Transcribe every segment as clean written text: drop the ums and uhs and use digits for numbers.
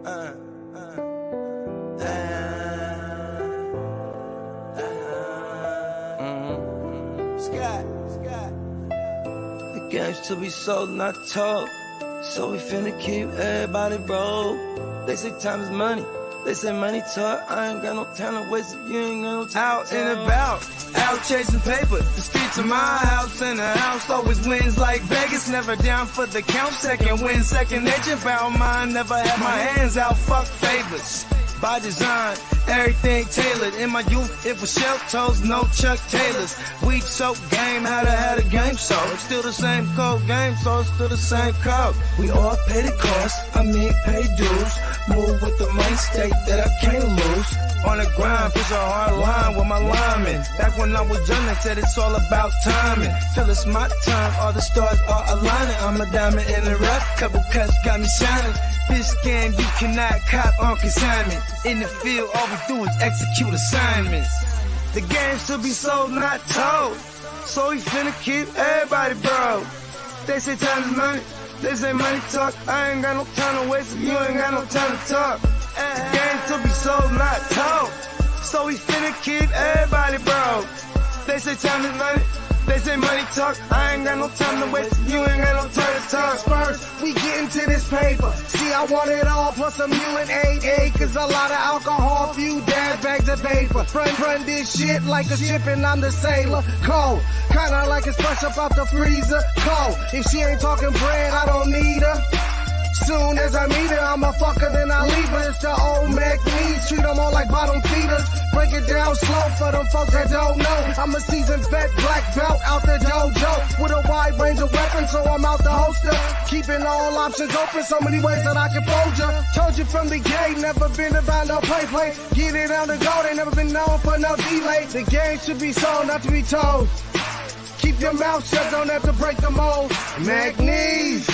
The game's to be sold, not told. So we finna keep everybody broke. They say time is money. They say money talk. I ain't got no time to waste if you ain't got no time. Out and about, out chasing paper. The streets of my house and the house always wins like Vegas. Never down for the count. Second win, second nature. Found mine. Never had my hands out. Fuck favors. By design, everything tailored. In my youth, it was shell toes, no Chuck Taylors. Weak soap game, how to have a game so. It's still the same code game, so it's still the same code. We all pay the cost, pay dues. Move with the mind state that I can't lose. On the grind, push a hard line with my linemen. Back when I was young, they said it's all about timing. Till it's my time, all the stars are aligning. I'm a diamond in the rough, couple cuts got me shining. This game you cannot cop on consignment. In the field, all we do is execute assignments. The game's to be sold, not told. So we finna keep everybody broke. They say time is money, they say money talk. I ain't got no time to waste if you ain't got no time to talk. The game's to be sold, not told. So we finna keep everybody broke. They say time is money, they say money talk. I ain't got no time to waste if you ain't got no time to talk. First, we get into this paper. See, I want it all, plus some UNDERDOG acres, a lot of alcohol, few dad bags of paper. Run this shit like a ship and I'm the sailor. Cold, kinda like it's fresh up out the freezer. Cold, if she ain't talking bread, I don't need her. Soon as I meet her, I'm a fucker, then I leave her. It's the old Mac knees, treat them all like bottom feeders. Break it down slow for them folks that don't know. I'm a seasoned vet, black belt out the dojo. With a wide range of weapons, so I'm out the holster. Keeping all options open, so many ways that I can fold ya. Told you from the gate, never been about no play. Get it on the go, they never been known for no delay. The game should be sold, not to be told. Keep your mouth shut, don't have to break the mold. Mac knees.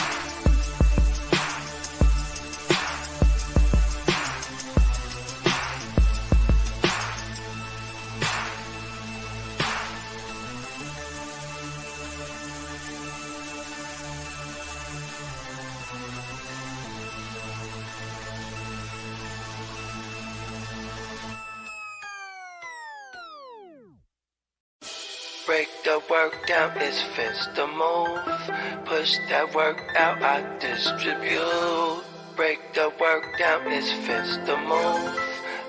Break the work down, it's fence the move. Push that work out, I distribute. Break the work down, it's fence the move.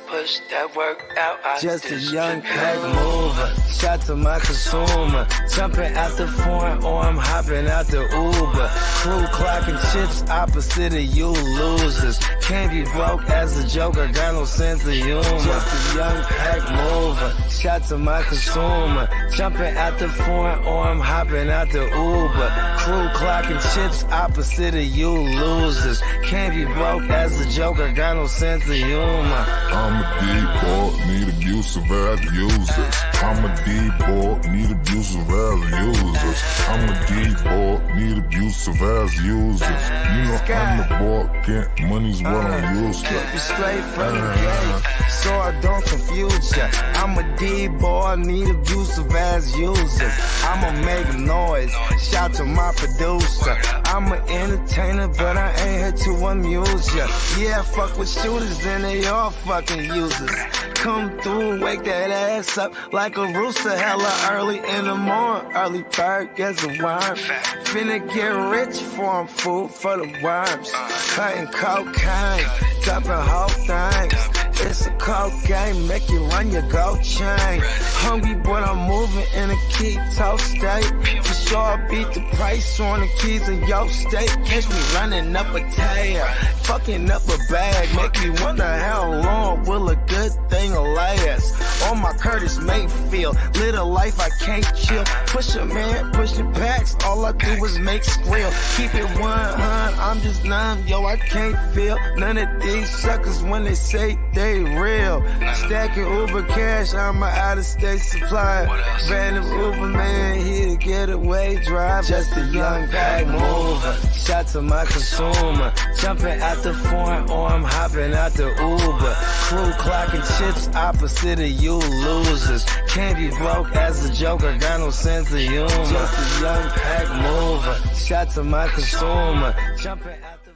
Push that work out, I just distribute. A young pack mover, shot to my consumer. Jumping out the foreign or I'm hopping out the Uber. Crew clocking chips opposite of you losers. Can't be broke as a joker, got no sense of humor. Just a young pack mover, shot to my consumer. Jumping out the foreign or I'm hopping out the Uber. Crew clocking chips opposite of you losers. Can't be broke as a joker, got no sense of humor. I'm a D-boy, need abusive as users. I'm a D-boy, need abusive as users. I'm a D-boy, need abusive as users. You know I'm the boy, get money's what I'm used to. Keep you straight from the gate, so I don't confuse ya. I'm a D-boy, need abusive as users. I'ma make noise, shout to my producer. I'm an entertainer, but I ain't here to amuse ya. Yeah, fuck with shooters and they all fucking users. Come through and wake that ass up like a rooster, hella early in the morning. Early bird gets a worm. Finna get rich for 'em, food for the worms. Cutting cocaine, dumping whole things. It's a cold game, make you run your gold chain. Hungry, but I'm moving in a keto state. For sure, I beat the price on the keys in your state. Catch me running up a tail, fucking up a bag. Make me wonder how long will a good thing last. On my Curtis Mayfield, live a life I can't chill. Push a man, pushing packs, all I do is make skrill. Keep it 100, I'm just numb, yo, I can't feel none of these suckers when they say they real. Stacking Uber cash, I'm an out-of-state supply. Random Uber man, here to get away drive. Just a young pack mover, shot to my consumer. Jumping out the foreign or I'm hopping out the Uber. Crew clocking chips opposite of you losers. Can't be broke as a joker, got no sense of humor. Just a young pack mover, shot to my consumer. Jumping out the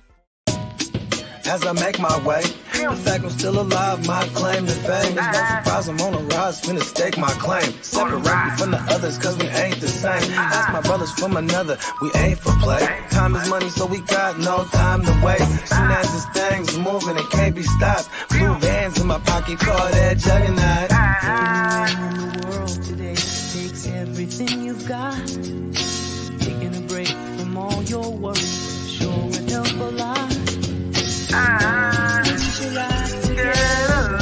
as I make my way. The fact I'm still alive, my claim to fame. It's no surprise I'm on a rise, finna stake my claim. Separate me from the others, cause we ain't the same. Ask my brothers from another, we ain't for play. Time is money, so we got no time to waste. Soon as this thing's moving, it can't be stopped. Blue bands in my pocket, call that juggernaut. In the world today takes everything you've got. Taking a break from all your work sure would help a lot. Get your life together.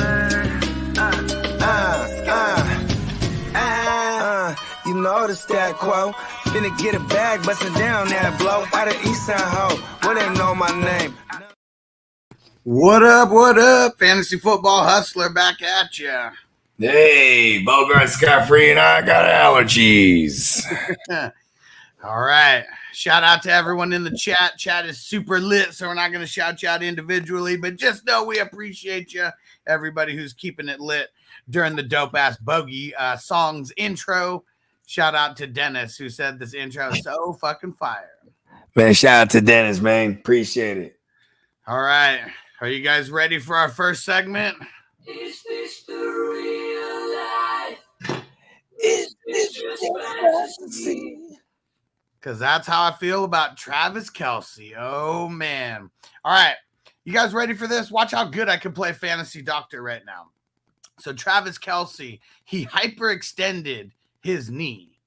You know the stat quo. Finna get a bag, bustin' down that blow. Out of East Side Ho, where they know my name. What up, Fantasy Football Hustler back at ya. Hey, Bogard, Scott-Free, and I got allergies. All right. Shout out to everyone in the chat. Chat is super lit, so we're not going to shout you out individually, but just know we appreciate you, everybody who's keeping it lit during the dope-ass Bogey songs intro. Shout out to Dennis, who said this intro is so fucking fire. Man, shout out to Dennis, man. Appreciate it. All right. Are you guys ready for our first segment? Is this the real life? Is this just fantasy? Because that's how I feel about Travis Kelce. Oh, man. All right. You guys ready for this? Watch how good I can play Fantasy Doctor right now. So Travis Kelce, he hyperextended his knee.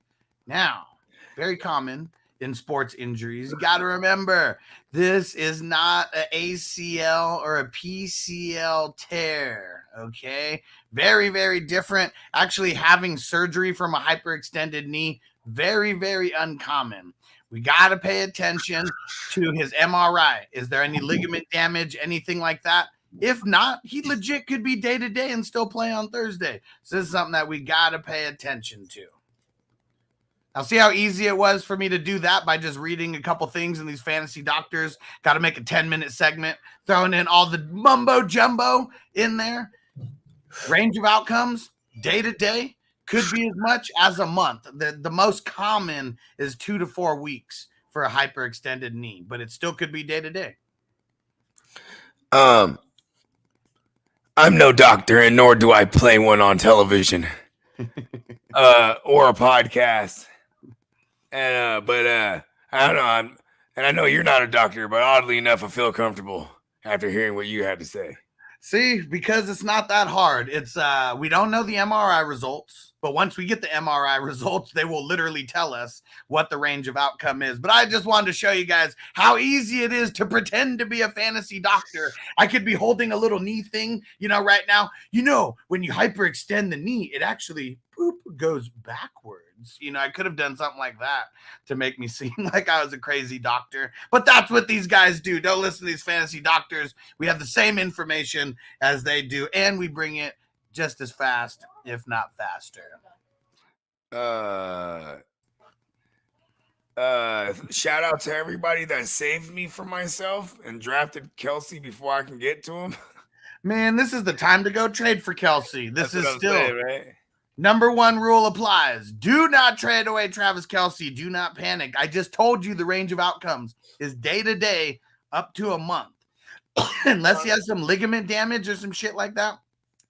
Now, very common in sports injuries. You got to remember, this is not an ACL or a PCL tear, okay? Very, very different. Actually, having surgery from a hyperextended knee, very, very uncommon. We got to pay attention to his MRI. Is there any ligament damage, anything like that? If not, he legit could be day-to-day and still play on Thursday. So this is something that we got to pay attention to. Now, see how easy it was for me to do that by just reading a couple things in these Fantasy Doctors. Got to make a 10-minute segment, throwing in all the mumbo-jumbo in there. Range of outcomes, day-to-day, could be as much as a month. The most common is 2 to 4 weeks for a hyperextended knee, but it still could be day-to-day. I'm no doctor, and nor do I play one on television or a podcast. But I don't know. And I know you're not a doctor, but oddly enough, I feel comfortable after hearing what you had to say. See, because it's not that hard. It's we don't know the MRI results, but once we get the MRI results, they will literally tell us what the range of outcome is. But I just wanted to show you guys how easy it is to pretend to be a fantasy doctor. I could be holding a little knee thing, right now. When you hyperextend the knee, it actually goes backwards. I could have done something like that to make me seem like I was a crazy doctor, but that's what these guys do. Don't listen to these fantasy doctors. We have the same information as they do, and we bring it just as fast, if not faster. Shout out to everybody that saved me from myself and drafted Kelce before I can get to him. Man, this is the time to go trade for Kelce. This is still saying, right? Number one rule applies. Do not trade away Travis Kelce. Do not panic. I just told you the range of outcomes is day-to-day up to a month. Unless he has some ligament damage or some shit like that,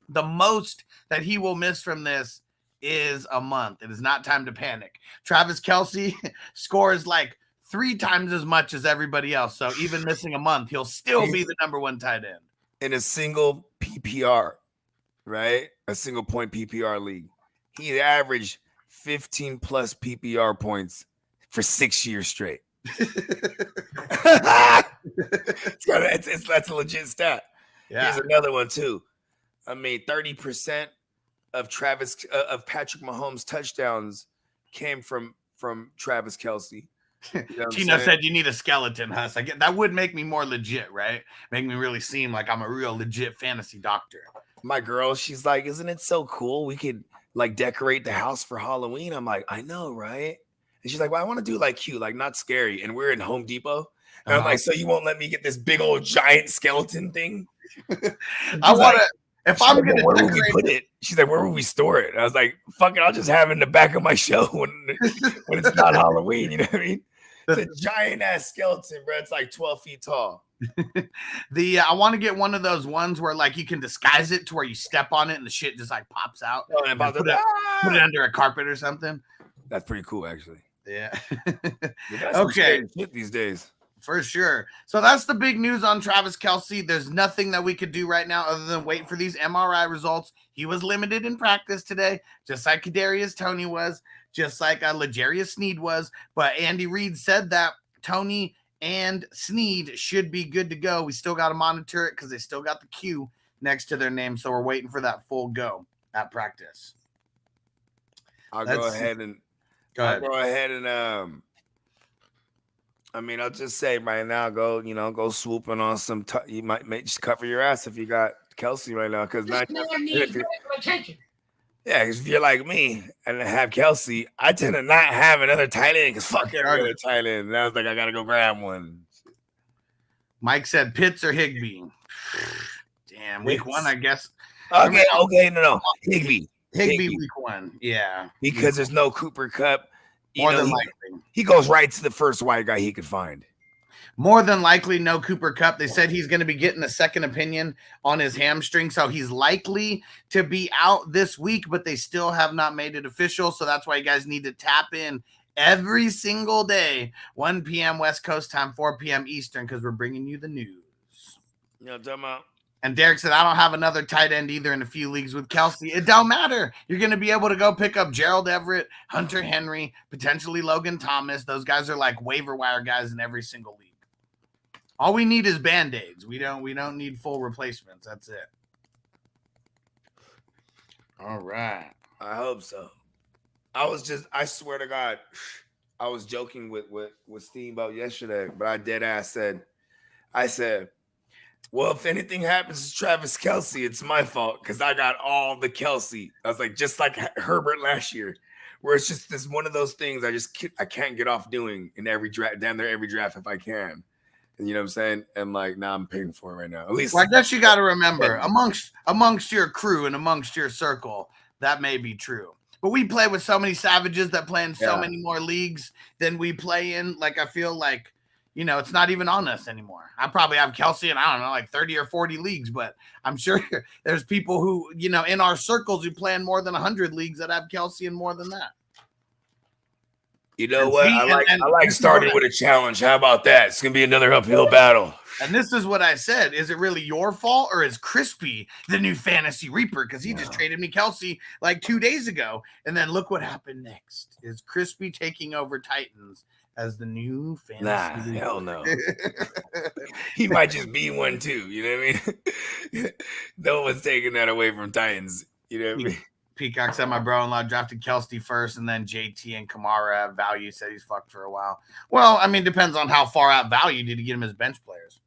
the most that he will miss from this is a month. It is not time to panic. Travis Kelce scores like 3 times as much as everybody else. So even missing a month, he'll still be the number one tight end. In a single PPR, right? A single point PPR league. He averaged 15 plus PPR points for 6 years straight. That's a legit stat. Yeah. Here's another one too. 30% of Patrick Mahomes' touchdowns came from Travis Kelce. Tino said you need a skeleton, Huss. That would make me more legit, right? Make me really seem like I'm a real legit fantasy doctor. My girl, she's like, isn't it so cool? We could decorate the house for Halloween. I'm like, I know, right? And she's like, well, I want to do cute, not scary. And we're in Home Depot. And I'm like, so you won't let me get this big old giant skeleton thing? I want to. If I'm going to where would we put it? She's like, where would we store it? And I was like, fuck it, I'll just have it in the back of my show when it's not Halloween. You know what I mean? It's a giant ass skeleton, bro. It's like 12 feet tall. I want to get one of those ones where like you can disguise it to where you step on it and the shit just like pops out. Oh, and Put it under a carpet or something. That's pretty cool, actually. Yeah. Okay. Shit these days. For sure. So that's the big news on Travis Kelce. There's nothing that we could do right now other than wait for these MRI results. He was limited in practice today, just like Kadarius Toney was, just like L'Jarius Sneed was. But Andy Reid said that Toney and Sneed should be good to go. We still got to monitor it because they still got the Q next to their name. So we're waiting for that full go at practice. I'll go ahead and I'll just say right now, go swooping on some. You might just cover your ass if you got Kelce right now, because if you're like me and have Kelce, I tend to not have another tight end because fuck every other tight end. And I was like, I gotta go grab one. Mike said Pitts or Higbee. Damn, week 1, I guess. Okay, no, Higbee week 1, yeah, because there's no Cooper Kupp. More than likely, he goes right to the first white guy he could find. More than likely, no Cooper Kupp. They said he's going to be getting a second opinion on his hamstring, so he's likely to be out this week, but they still have not made it official, so that's why you guys need to tap in every single day, 1 p.m. West Coast time, 4 p.m. Eastern, because we're bringing you the news. You know what I'm talking about? And Derek said, I don't have another tight end either in a few leagues with Kelce. It don't matter. You're going to be able to go pick up Gerald Everett, Hunter Henry, potentially Logan Thomas. Those guys are like waiver wire guys in every single league. All we need is Band-Aids. We don't need full replacements. That's it. All right. I hope so. I swear to God, I was joking with Steamboat yesterday, but I dead ass said, well, if anything happens to Travis Kelce, it's my fault because I got all the Kelce. I was like, just like Herbert last year, where it's just this one of those things I can't get off doing in every draft, damn near every draft if I can. And you know what I'm saying? And like now I'm paying for it right now. At least, well, I guess you got to remember amongst your crew and amongst your circle, that may be true. But we play with so many savages that play in so many more leagues than we play in. Like I feel like, it's not even on us anymore. I probably have Kelce in, I don't know, like 30 or 40 leagues, but I'm sure there's people who, in our circles who play in more than 100 leagues that have Kelce in more than that. You know what? I like starting with a challenge. How about that? It's going to be another uphill battle. And this is what I said. Is it really your fault or is Crispy the new fantasy reaper? Because he just traded me Kelce like 2 days ago. And then look what happened next. Is Crispy taking over Titans as the new fantasy reaper? Hell no. He might just be one too. You know what I mean? No one's taking that away from Titans. You know what I mean? Peacock said my bro-in-law drafted Kelce first, and then JT and Kamara at value. Said he's fucked for a while. Well, I mean, depends on how far out value did he get him as bench players.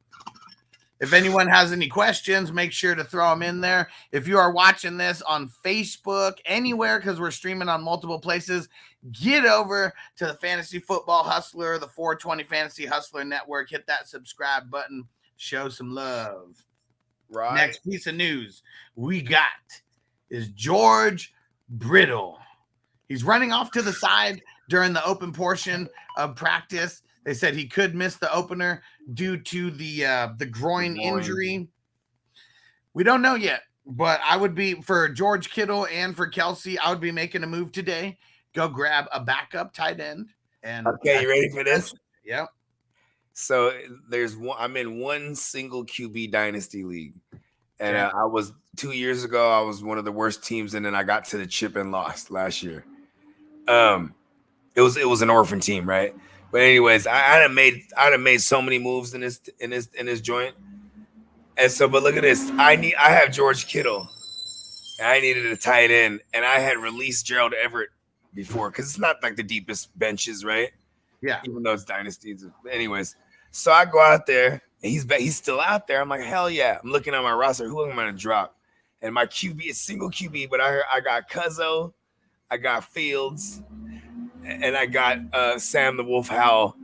If anyone has any questions, make sure to throw them in there. If you are watching this on Facebook, anywhere, because we're streaming on multiple places, get over to the Fantasy Football Hustler, the 420 Fantasy Hustler Network. Hit that subscribe button. Show some love. Right. Next piece of news we got is George Brittle. He's running off to the side during the open portion of practice. They said he could miss the opener due to the groin injury. We don't know yet, but I would be, for George Kittle and for Kelce, I would be making a move today. Go grab a backup tight end. And okay, you ready for this? Yep. So I'm in one single QB dynasty league. And I was 2 years ago, I was one of the worst teams, and then I got to the chip and lost last year. It was an orphan team, right? But anyways, I'd have made so many moves in this joint. And so, but look at this. I have George Kittle. And I needed a tight end, and I had released Gerald Everett before because it's not like the deepest benches, right? Yeah. Even though it's dynasties. Anyways, so I go out there. And he's still out there. I'm like, hell yeah. I'm looking at my roster. Who am I going to drop? And my QB is single QB, but I got Cuzzo, I got Fields, and I got Sam the Wolf Howell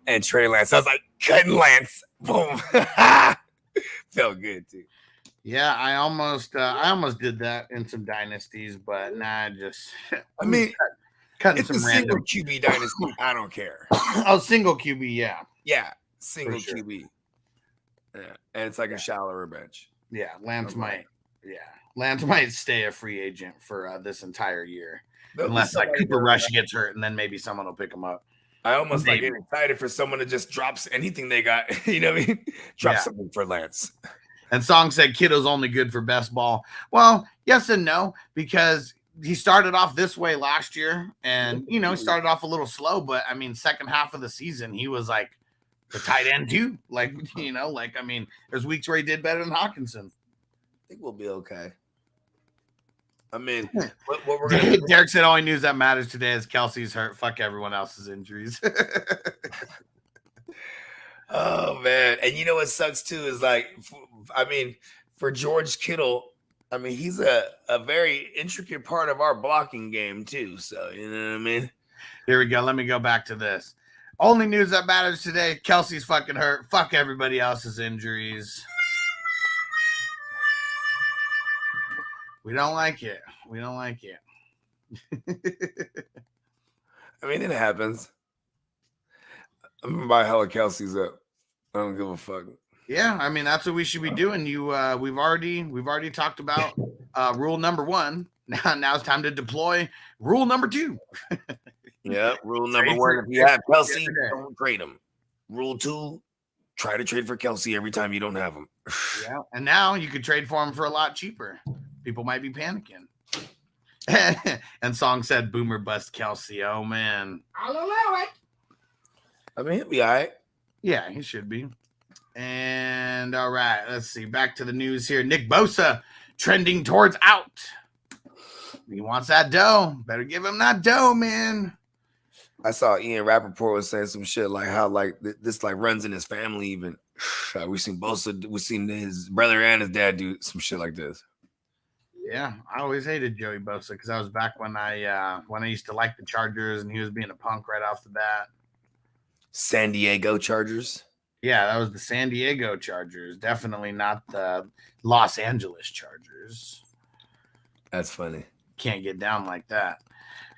and Trey Lance. I was like, cutting Lance. Boom. Felt good, too. Yeah, I almost did that in some dynasties, but nah, just cutting It's a some single random. QB dynasty. I don't care. Oh, single QB, yeah. Yeah, single sure. QB. Yeah, and it's like a shallower bench. Yeah, Lance Okay. might. Yeah, Lance might stay a free agent for this entire year, There'll be unless like somebody Cooper that- Rush gets hurt, and then maybe someone will pick him up. I almost like Maybe. get excited for someone to just drops anything they got. You know what I mean? Drop Yeah. something for Lance. And Song said Kittle's only good for best ball. Well, yes and no, because he started off this way last year, and he started off a little slow, but I mean, second half of the season, he was like the tight end too. Like, I mean, there's weeks where he did better than Hawkinson. I think we'll be okay. I mean, what we're gonna do? Derek said only news that matters today is Kelce's hurt. Fuck everyone else's injuries. Oh man, and you know what sucks too is like, I mean, for George Kittle, I mean he's a very intricate part of our blocking game too. So you know what I mean. Here we go. Let me go back to this. Only news that matters today: Kelce's fucking hurt. Fuck everybody else's injuries. We don't like it. We don't like it. I mean, it happens. I'm gonna buy hella Kelce's up. I don't give a fuck. Yeah, I mean that's what we should be doing. We've already talked about rule number 1. Now it's time to deploy rule number 2. Yeah, rule number Trade 1: for- if you have Kelce, Yeah. don't trade him. Rule 2: try to trade for Kelce every time you don't have him. Yeah, and now you could trade for him for a lot cheaper. People might be panicking. And Song said, "Boomer bust Kelce." Oh man. I'll allow it. I mean, he'll be all right. Yeah, he should be. And all right, let's see. Back to the news here. Nick Bosa trending towards out. He wants that dough. Better give him that dough, man. I saw Ian Rappaport was saying some shit like how like this like runs in his family. Even we've seen Bosa, we've seen his brother and his dad do some shit like this. Yeah, I always hated Joey Bosa because I was back when I used to like the Chargers and he was being a punk right off the bat. San Diego Chargers. Yeah, that was the San Diego Chargers. Definitely not the Los Angeles Chargers. That's funny. Can't get down like that.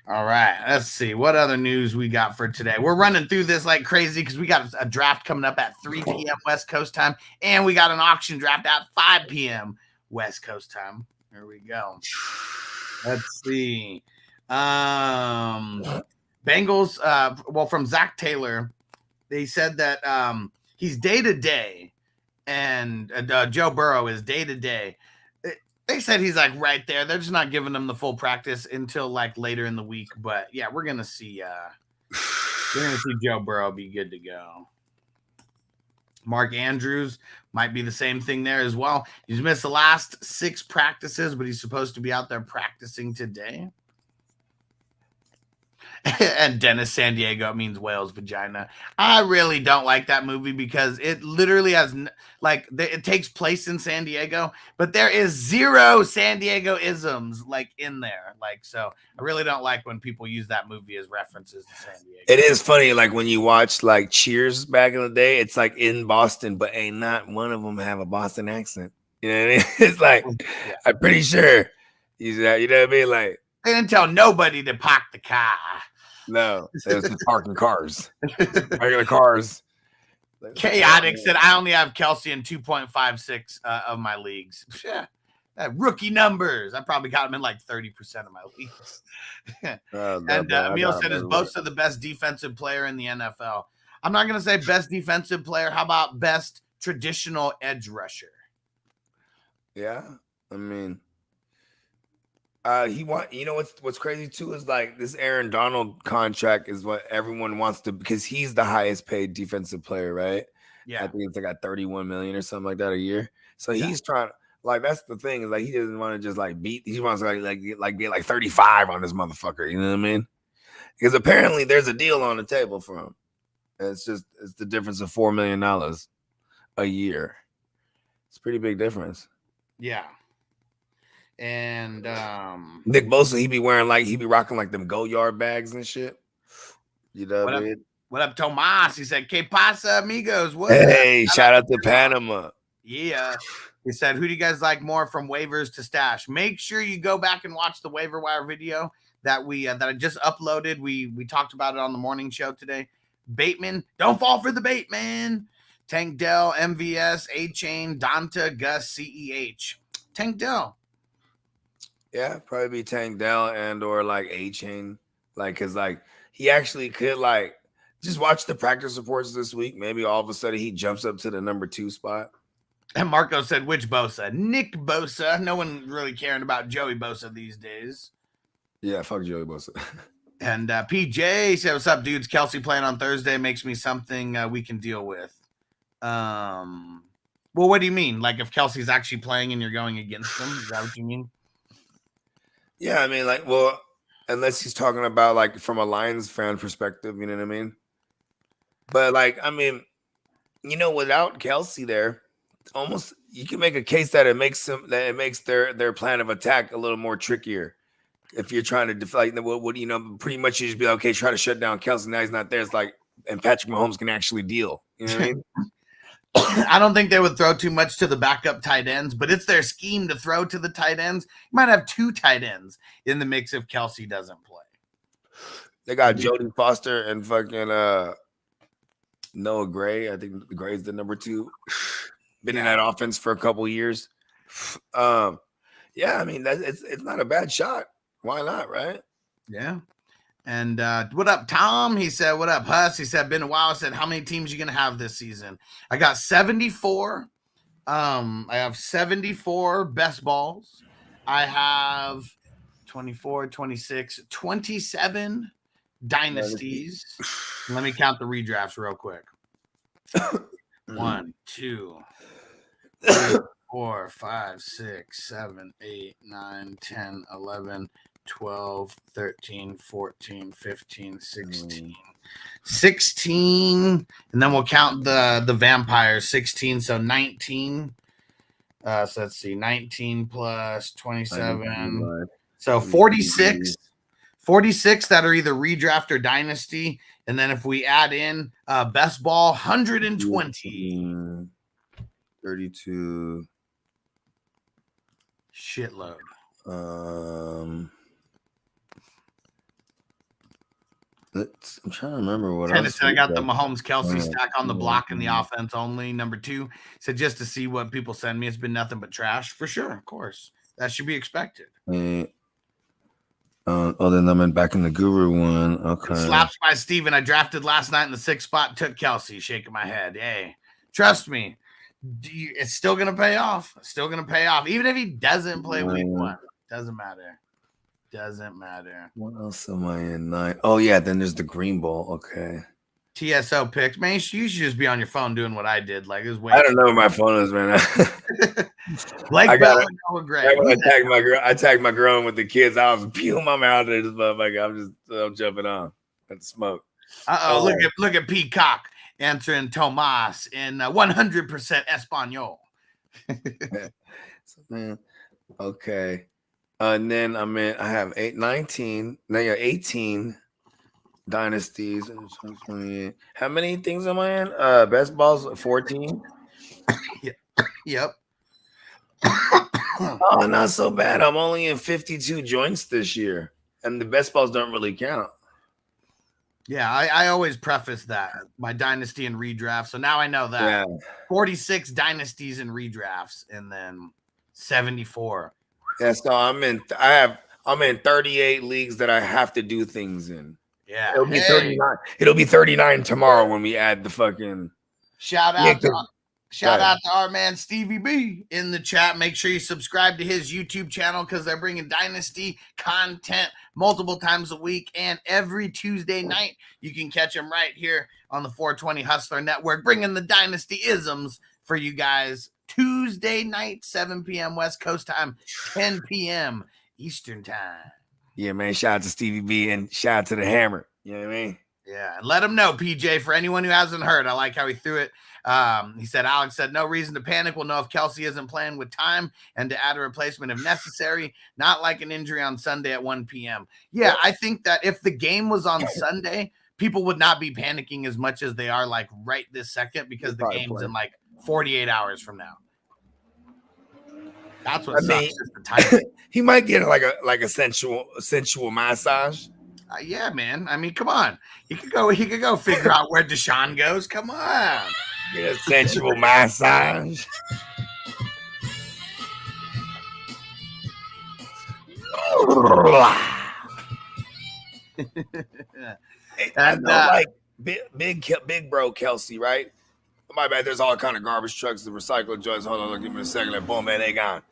All right, let's see what other news we got for today. We're running through this like crazy because we got a draft coming up at 3 p.m. West Coast time, and we got an auction draft at 5 p.m. West Coast time. Here we go. Let's see. Bengals. From Zach Taylor, they said that he's day to day, and Joe Burrow is day to day. They said he's like right there. They're just not giving him the full practice until like later in the week. But yeah, we're gonna see. We're gonna see Joe Burrow be good to go. Mark Andrews might be the same thing there as well. He's missed the last 6 practices, but he's supposed to be out there practicing today. And Dennis San Diego means whale's vagina. I really don't like that movie because it literally has it takes place in San Diego, but there is 0 San Diego isms like in there. Like, so I really don't like when people use that movie as references to San Diego. It is funny, like when you watch like Cheers back in the day, it's like in Boston, but ain't not one of them have a Boston accent. You know what I mean? It's like, Yeah. I'm pretty sure. You know what I mean? Like, They didn't tell nobody to park the car. no, there's just parking cars, regular cars. Chaotic said, I only have Kelce in 2.56 of my leagues. Yeah. Rookie numbers. I probably got him in like 30% of my leagues. And Emil said, is Bosa the best defensive player in the NFL? I'm not going to say best defensive player. How about best traditional edge rusher? Yeah, I mean, you know what's crazy too is like this Aaron Donald contract is what everyone wants to, because he's the highest paid defensive player, right? Yeah. I think it's like at 31 million or something like that a year. So he's trying, like, that's the thing, is like he doesn't want to just like beat, he wants to get like 35 on this motherfucker, you know what I mean? Because apparently there's a deal on the table for him. And it's the difference of $4 million a year. It's a pretty big difference. Yeah. And Nick Bosa, he be rocking like them Go Yard bags and shit. You know what I mean? What up, Tomas? He said, "Que pasa, amigos?" What? Hey, shout out to Panama. Yeah. He said, "Who do you guys like more from waivers to stash?" Make sure you go back and watch the waiver wire video. that I just uploaded. We talked about it on the morning show today. Bateman, don't fall for the bait, man. Tank Dell, MVS, A-Chain, Donta, Gus, CEH. Tank Dell. Yeah, probably be Tank Dell and or like A-Chain. Like, cause like he actually could like just watch the practice reports this week. Maybe all of a sudden he jumps up to the number 2 spot. And Marco said, which Bosa? Nick Bosa. No one really caring about Joey Bosa these days. Yeah, fuck Joey Bosa. And PJ said, what's up, dudes? Kelce playing on Thursday makes me something we can deal with. Well, what do you mean? Like if Kelce's actually playing and you're going against him? Is that what you mean? Yeah, I mean, like, well, unless he's talking about like from a Lions fan perspective, you know what I mean? But like, I mean, you know, without Kelce there, almost you can make a case that it makes their plan of attack a little more trickier. If you're trying to deflect, what you know, pretty much you just be like, okay, try to shut down Kelce. Now he's not there. It's like, and Patrick Mahomes can actually deal. You know what I mean? I don't think they would throw too much to the backup tight ends, but it's their scheme to throw to the tight ends. You might have 2 tight ends in the mix if Kelce doesn't play. They got Jody Foster and fucking Noah Gray. I think Gray's the number 2. Been in that offense for a couple years. Yeah, I mean it's not a bad shot. Why not, right? Yeah. And what up, Tom? He said, what up, Huss? He said, been a while. I said, how many teams you going to have this season? I got 74. I have 74 best balls. I have 24, 26, 27 dynasties. Let me count the redrafts real quick. 1, 2, 3, 4, 5, 6, 7, 8, 9, 10, 11, 12, 13, 14, 15, 16, and then we'll count the vampires. 16, so 19. So let's see, 19 plus 27, so 46 that are either redraft or dynasty, and then if we add in best ball, 120, 32, shitload. I'm trying to remember what I said. I got the Mahomes Kelce stack on the block in the offense only. Number 2 said just to see what people send me. It's been nothing but trash for sure. Of course, that should be expected. Then I'm back in the Guru one. Okay. Slaps by Steven. I drafted last night in the 6th spot. Took Kelce. Shaking my head. Hey, trust me, it's still gonna pay off. It's still gonna pay off, even if he doesn't play week 1. Doesn't matter. Doesn't matter. What else am I in 9? Oh, yeah. Then there's the Green Bowl. Okay. TSO picks. Man, you should just be on your phone doing what I did. Like, it was way. I don't know where my phone is, man. Like Bell and Noah Gray. When I tagged my girl in with the kids. I was peeling my mouth at this motherfucker. I'm jumping on. At the smoke. Look at Peacock answering Tomas in 100% Espanol. Man, okay. And then I have 18 dynasties. How many things am I in? Best balls, 14. Yep. Oh, not so bad. I'm only in 52 joints this year, and the best balls don't really count. Yeah, I always preface that my dynasty and redraft. So now I know that. Yeah. 46 dynasties and redrafts, and then 74. Yeah, so I'm in 38 leagues that I have to do things in. Yeah. It'll be 39. It'll be 39 tomorrow when we add the fucking shout out to our man Stevie B in the chat. Make sure you subscribe to his YouTube channel because they're bringing dynasty content multiple times a week, and every Tuesday night you can catch him right here on the 420 Hustler Network, bringing the dynasty isms for you guys. Tuesday night, 7 p.m. West Coast time, 10 p.m. Eastern time. Yeah, man. Shout out to Stevie B and shout out to the Hammer. You know what I mean? Yeah, and let him know, PJ, for anyone who hasn't heard. I like how he threw it. He said, Alex said, no reason to panic. We'll know if Kelce isn't playing with time and to add a replacement if necessary, not like an injury on Sunday at 1 p.m. Yeah, I think that if the game was on Sunday, people would not be panicking as much as they are like right this second because the game's in like 48 hours from now. That's what I sucks. mean, Is the timing. he might get like a sensual massage. Yeah, man. I mean, come on. He could go figure out where Deshaun goes. Come on. Get a sensual massage. And like big bro Kelce, right? My bad. There's all kind of garbage trucks, the recycle joints. Hold on, give me a second. Like, boom, man, they gone.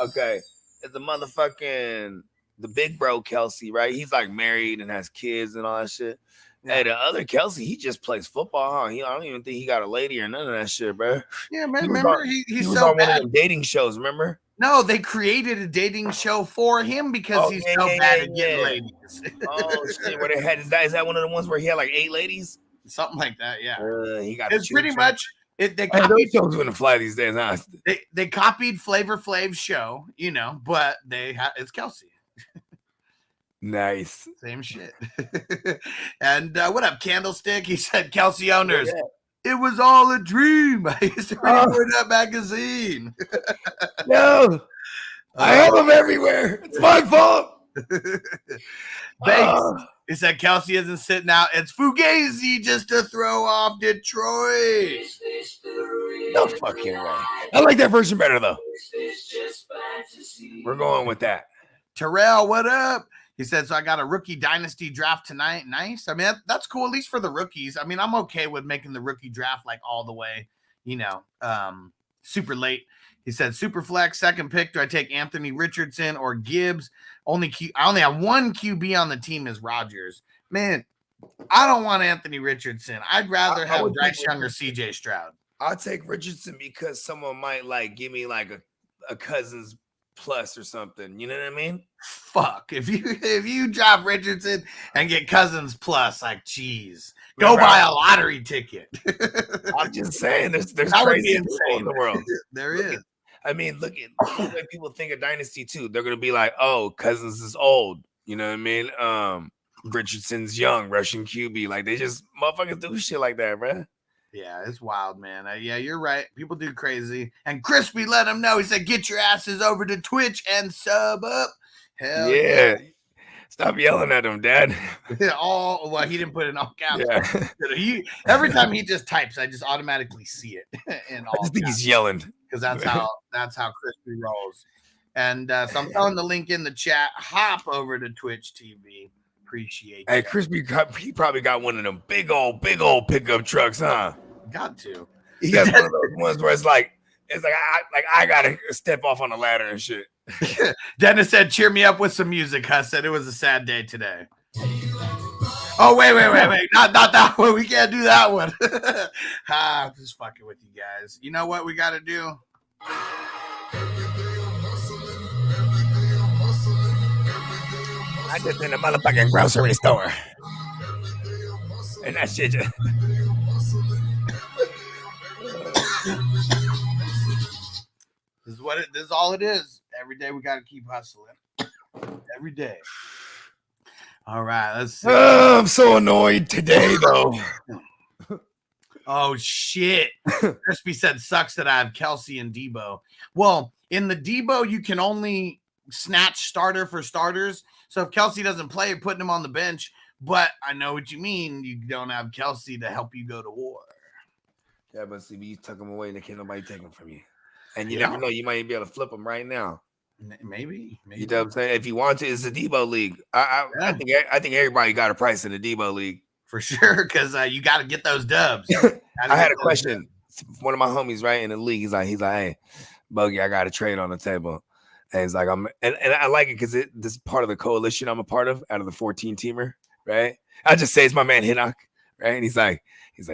Okay, it's the motherfucking the big bro Kelce, right? He's like married and has kids and all that shit. Yeah. Hey, the other Kelce, he just plays football, huh? I don't even think he got a lady or none of that shit, bro. Yeah, man. Remember, he was so on one of them dating shows. Remember? No, they created a dating show for him because he's so bad at getting ladies. Oh shit! Where they had is that one of the ones where he had like 8 ladies? Something like that, yeah. He got. It's pretty much it. They those shows wouldn't fly these days, huh? They copied Flavor Flav's show, but it's Kelce. Nice. Same shit. And what up, Candlestick? He said, Kelce owners. Yeah. It was all a dream. I used to read that magazine. No, I have them everywhere. It's my fault. He said Kelce isn't sitting out. It's Fugazi just to throw off Detroit. No fucking way. I like that version better though. We're going with that. Terrell, what up? He said, so I got a rookie dynasty draft tonight. Nice. I mean, that's cool, at least for the rookies. I mean, I'm okay with making the rookie draft like all the way, super late. He said, super flex, second pick. Do I take Anthony Richardson or Gibbs? I only have one QB on the team is Rodgers. Man, I don't want Anthony Richardson. I'd rather have Bryce Young or CJ Stroud. I'll take Richardson because someone might give me a Cousins plus or something. You know what I mean? Fuck. If you drop Richardson and get Cousins plus, geez. Go buy a lottery ticket. I'm just saying there's that crazy people in the world. There is. I mean, look at when people think of dynasty too. They're gonna be like, oh, Cousins is old. You know what I mean? Richardson's young, Russian QB. They just motherfuckers do shit like that, bro. Yeah, it's wild, man. Yeah, you're right. People do crazy. And Crispy let him know. He said, get your asses over to Twitch and sub up. Hell yeah. Stop yelling at him, Dad. He didn't put it in all caps. Yeah. Every time he just types, I just automatically see it. I just think he's yelling. Because that's how Crispy rolls. And so I'm throwing the link in the chat. Hop over to Twitch TV. Appreciate it. Hey, Crispy, he probably got one of them big old pickup trucks, huh? Got to. He got one of those ones where it's like I gotta step off on the ladder and shit. Dennis said, "Cheer me up with some music." Huss said it was a sad day today. Oh wait! Not that one. We can't do that one. I'm just fucking with you guys. You know what we got to do? I just in a motherfucking grocery store. And that shit just... This is all it is. Every day we got to keep hustling. Every day. All right, let's see. I'm so annoyed today, though. Oh, shit. Crispy said, sucks that I have Kelce and Debo. Well, in the Debo, you can only snatch starter for starters. So if Kelce doesn't play, you're putting him on the bench. But I know what you mean. You don't have Kelce to help you go to war. Yeah, but see, you took him away and can't nobody take him from you. And you never know. You might be able to flip him right now. Maybe. You know what I'm saying? If you want to, it's a Debo league. I think everybody got a price in the Debo league. For sure, because you got to get those dubs. I had a question. One of my homies, right, in the league, he's like, hey, Bogey, I got a trade on the table. And he's like, and I like it because this is part of the coalition I'm a part of out of the 14-teamer, right? I just say it's my man Hinnock, right? And he's like,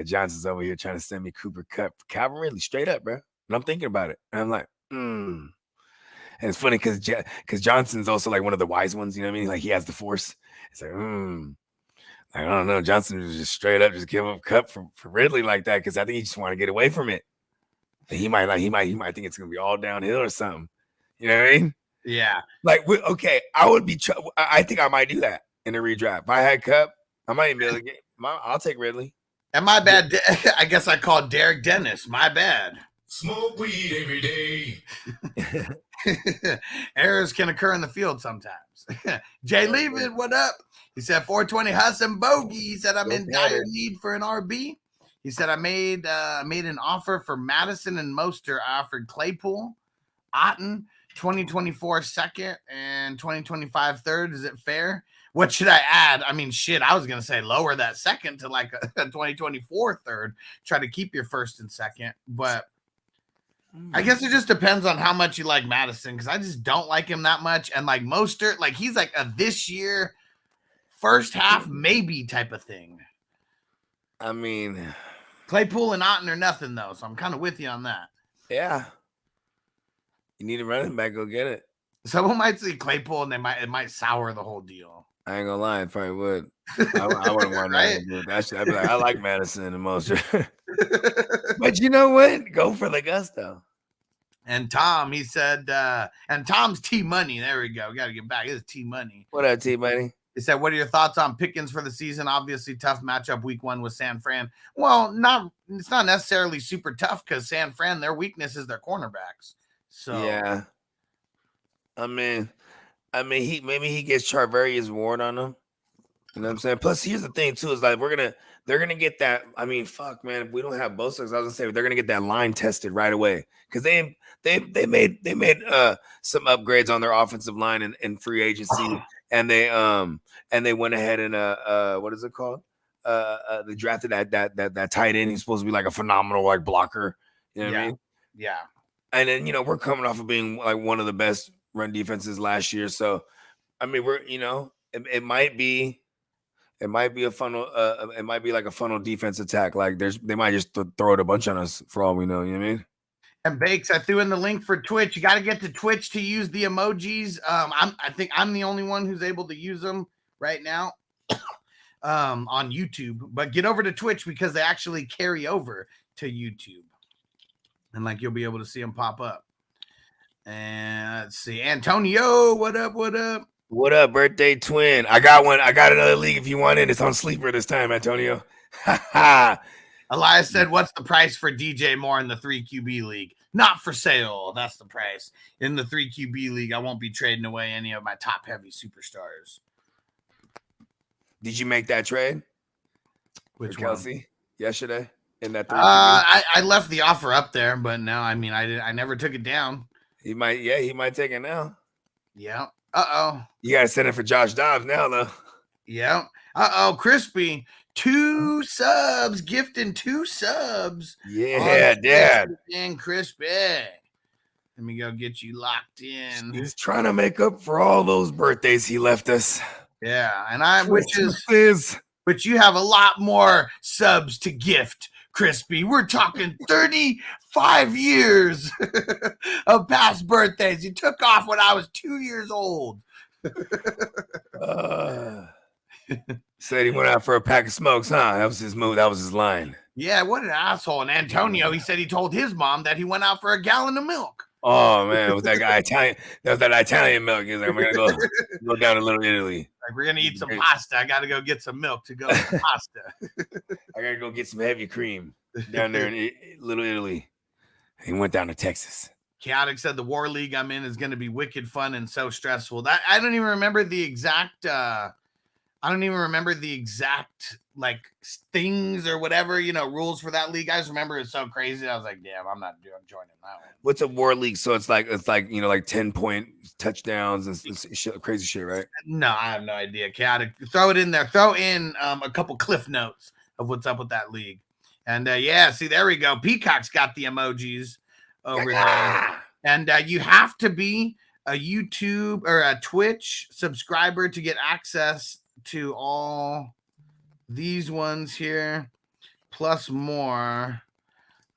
Johnson's over here trying to send me Cooper Kupp for Calvin Ridley, straight up, bro. And I'm thinking about it. And I'm like, And it's funny because Johnson's also like one of the wise ones, you know what I mean? He has the force. It's like, I don't know. Johnson was just straight up just give up Kupp for Ridley like that because I think he just want to get away from it. And he might think it's gonna be all downhill or something. You know what I mean? Yeah. Okay, I think I might do that in a redraft. If I had Kupp, I might be able to I'll take Ridley. And my bad. I guess I called Derek Dennis. My bad. Smoke weed every day. Errors can occur in the field sometimes. Jay Levin, what up? He said 420 Highsman Bogey. He said I'm in dire need for an RB. He said I made an offer for Madison and Mostert. I offered Claypool, Otten, 2024 second and 2025 third. Is it fair? What should I add? I mean, shit, I was going to say lower that second to like a 2024 third. Try to keep your first and second. But I guess it just depends on how much you like Madison, because I just don't like him that much. And like Mostert, like he's like a this year first half maybe type of thing. I mean, Claypool and Otten are nothing though, so I'm kind of with you on that. Yeah. You need a running back, go get it. Someone might see Claypool and it might sour the whole deal. I ain't gonna lie, it probably would. I wouldn't want Right? that. I'd be like, I like Madison and Mostert. But you know what? Go for the gusto. And Tom, he said, and Tom's T Money. There we go. We got to get back. It's T Money. What up, T Money? He said, what are your thoughts on Pickens for the season? Obviously, tough matchup week 1 with San Fran. Well, it's not necessarily super tough because San Fran, their weakness is their cornerbacks. So yeah. I mean, he gets Charvarius Ward on him. You know what I'm saying? Plus, here's the thing too: is like they're gonna get that. I mean, fuck, man. If we don't have Bosa, I was gonna say they're gonna get that line tested right away because they made some upgrades on their offensive line in free agency, and they went ahead and what is it called? They drafted that tight end. He's supposed to be like a phenomenal like blocker. You know what I mean? Yeah. And then we're coming off of being like one of the best run defenses last year. So I mean, it might be a funnel. It might be like a funnel defense attack. Like they might just throw it a bunch on us for all we know. You know what I mean? And Bakes, I threw in the link for Twitch. You got to get to Twitch to use the emojis. I think I'm the only one who's able to use them right now on YouTube. But get over to Twitch because they actually carry over to YouTube. And like you'll be able to see them pop up. And let's see. Antonio, what up? What up? What up, birthday twin? I got one. I got another league if you want it. It's on Sleeper this time, Antonio. Elias said, what's the price for DJ Moore in the 3QB league? Not for sale. That's the price. In the 3QB league, I won't be trading away any of my top heavy superstars. Did you make that trade? Which Kelce yesterday in that 3QB? I left the offer up there, but no, I mean I never took it down. He might take it now. Yeah. You gotta send it for Josh Dobbs now, though. Yeah. Crispy. 2 subs, gifting 2 subs. Yeah, Dad. And Crispy. Let me go get you locked in. He's trying to make up for all those birthdays he left us. Yeah, and which you have a lot more subs to gift, Crispy. We're talking 35 years of past birthdays. You took off when I was 2 years old. Said he went out for a pack of smokes, huh? That was his move. That was his line. Yeah, what an asshole. And Antonio, he said he told his mom that he went out for a gallon of milk. Oh, man. It was that guy Italian. That was that Italian milk. He's like, we're going to go down to Little Italy. Like, we're going to eat some pasta. I got to go get some milk to go with pasta. I got to go get some heavy cream down there in Little Italy. He went down to Texas. Chaotic said the war league I'm in is going to be wicked fun and so stressful. That I don't even remember the exact like things or whatever, rules for that league. I just remember it's so crazy. I was like, damn, I'm joining that one. What's a war league? So it's like 10-point touchdowns and crazy shit, right? No, I have no idea. Chaotic, throw it in there. Throw in a couple cliff notes of what's up with that league. And see, there we go. Peacock's got the emojis over there. And you have to be a YouTube or a Twitch subscriber to get access to all these ones here, plus more.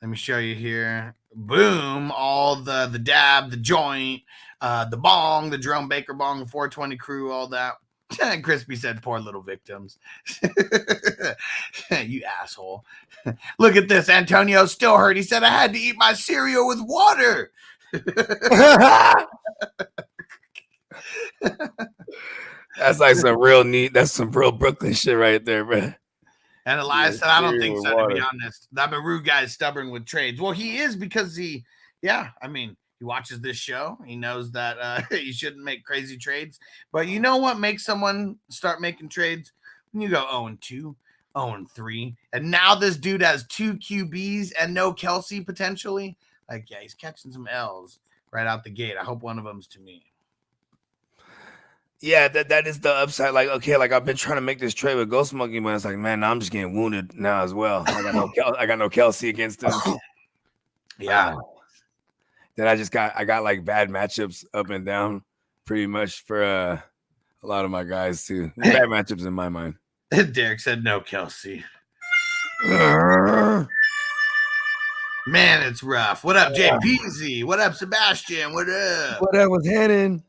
Let me show you here. Boom, all the dab, the joint, the bong, the Jerome Baker bong, the 420 crew, all that. Crispy said, poor little victims. You asshole. Look at this. Antonio still hurt. He said, I had to eat my cereal with water. That's like some real neat. That's some real Brooklyn shit right there, bro. And Elias said, I don't think so, to be honest. That Baru guy is stubborn with trades. Well, he is because He watches this show. He knows that you shouldn't make crazy trades. But you know what makes someone start making trades? When you go 0-2, 0-3. And now this dude has 2 QBs and no Kelce potentially. Like, yeah, he's catching some L's right out the gate. I hope one of them's to me. Yeah, that is the upside. Like, okay, like I've been trying to make this trade with Ghost Monkey, but it's like, man, now I'm just getting wounded now as well. I got no Kelce against him. Yeah. Then I got like bad matchups up and down pretty much for a lot of my guys too. Bad matchups in my mind. Derek said no Kelce. Man, it's rough. What up, JPZ? What up, Sebastian? What up? What up was heading?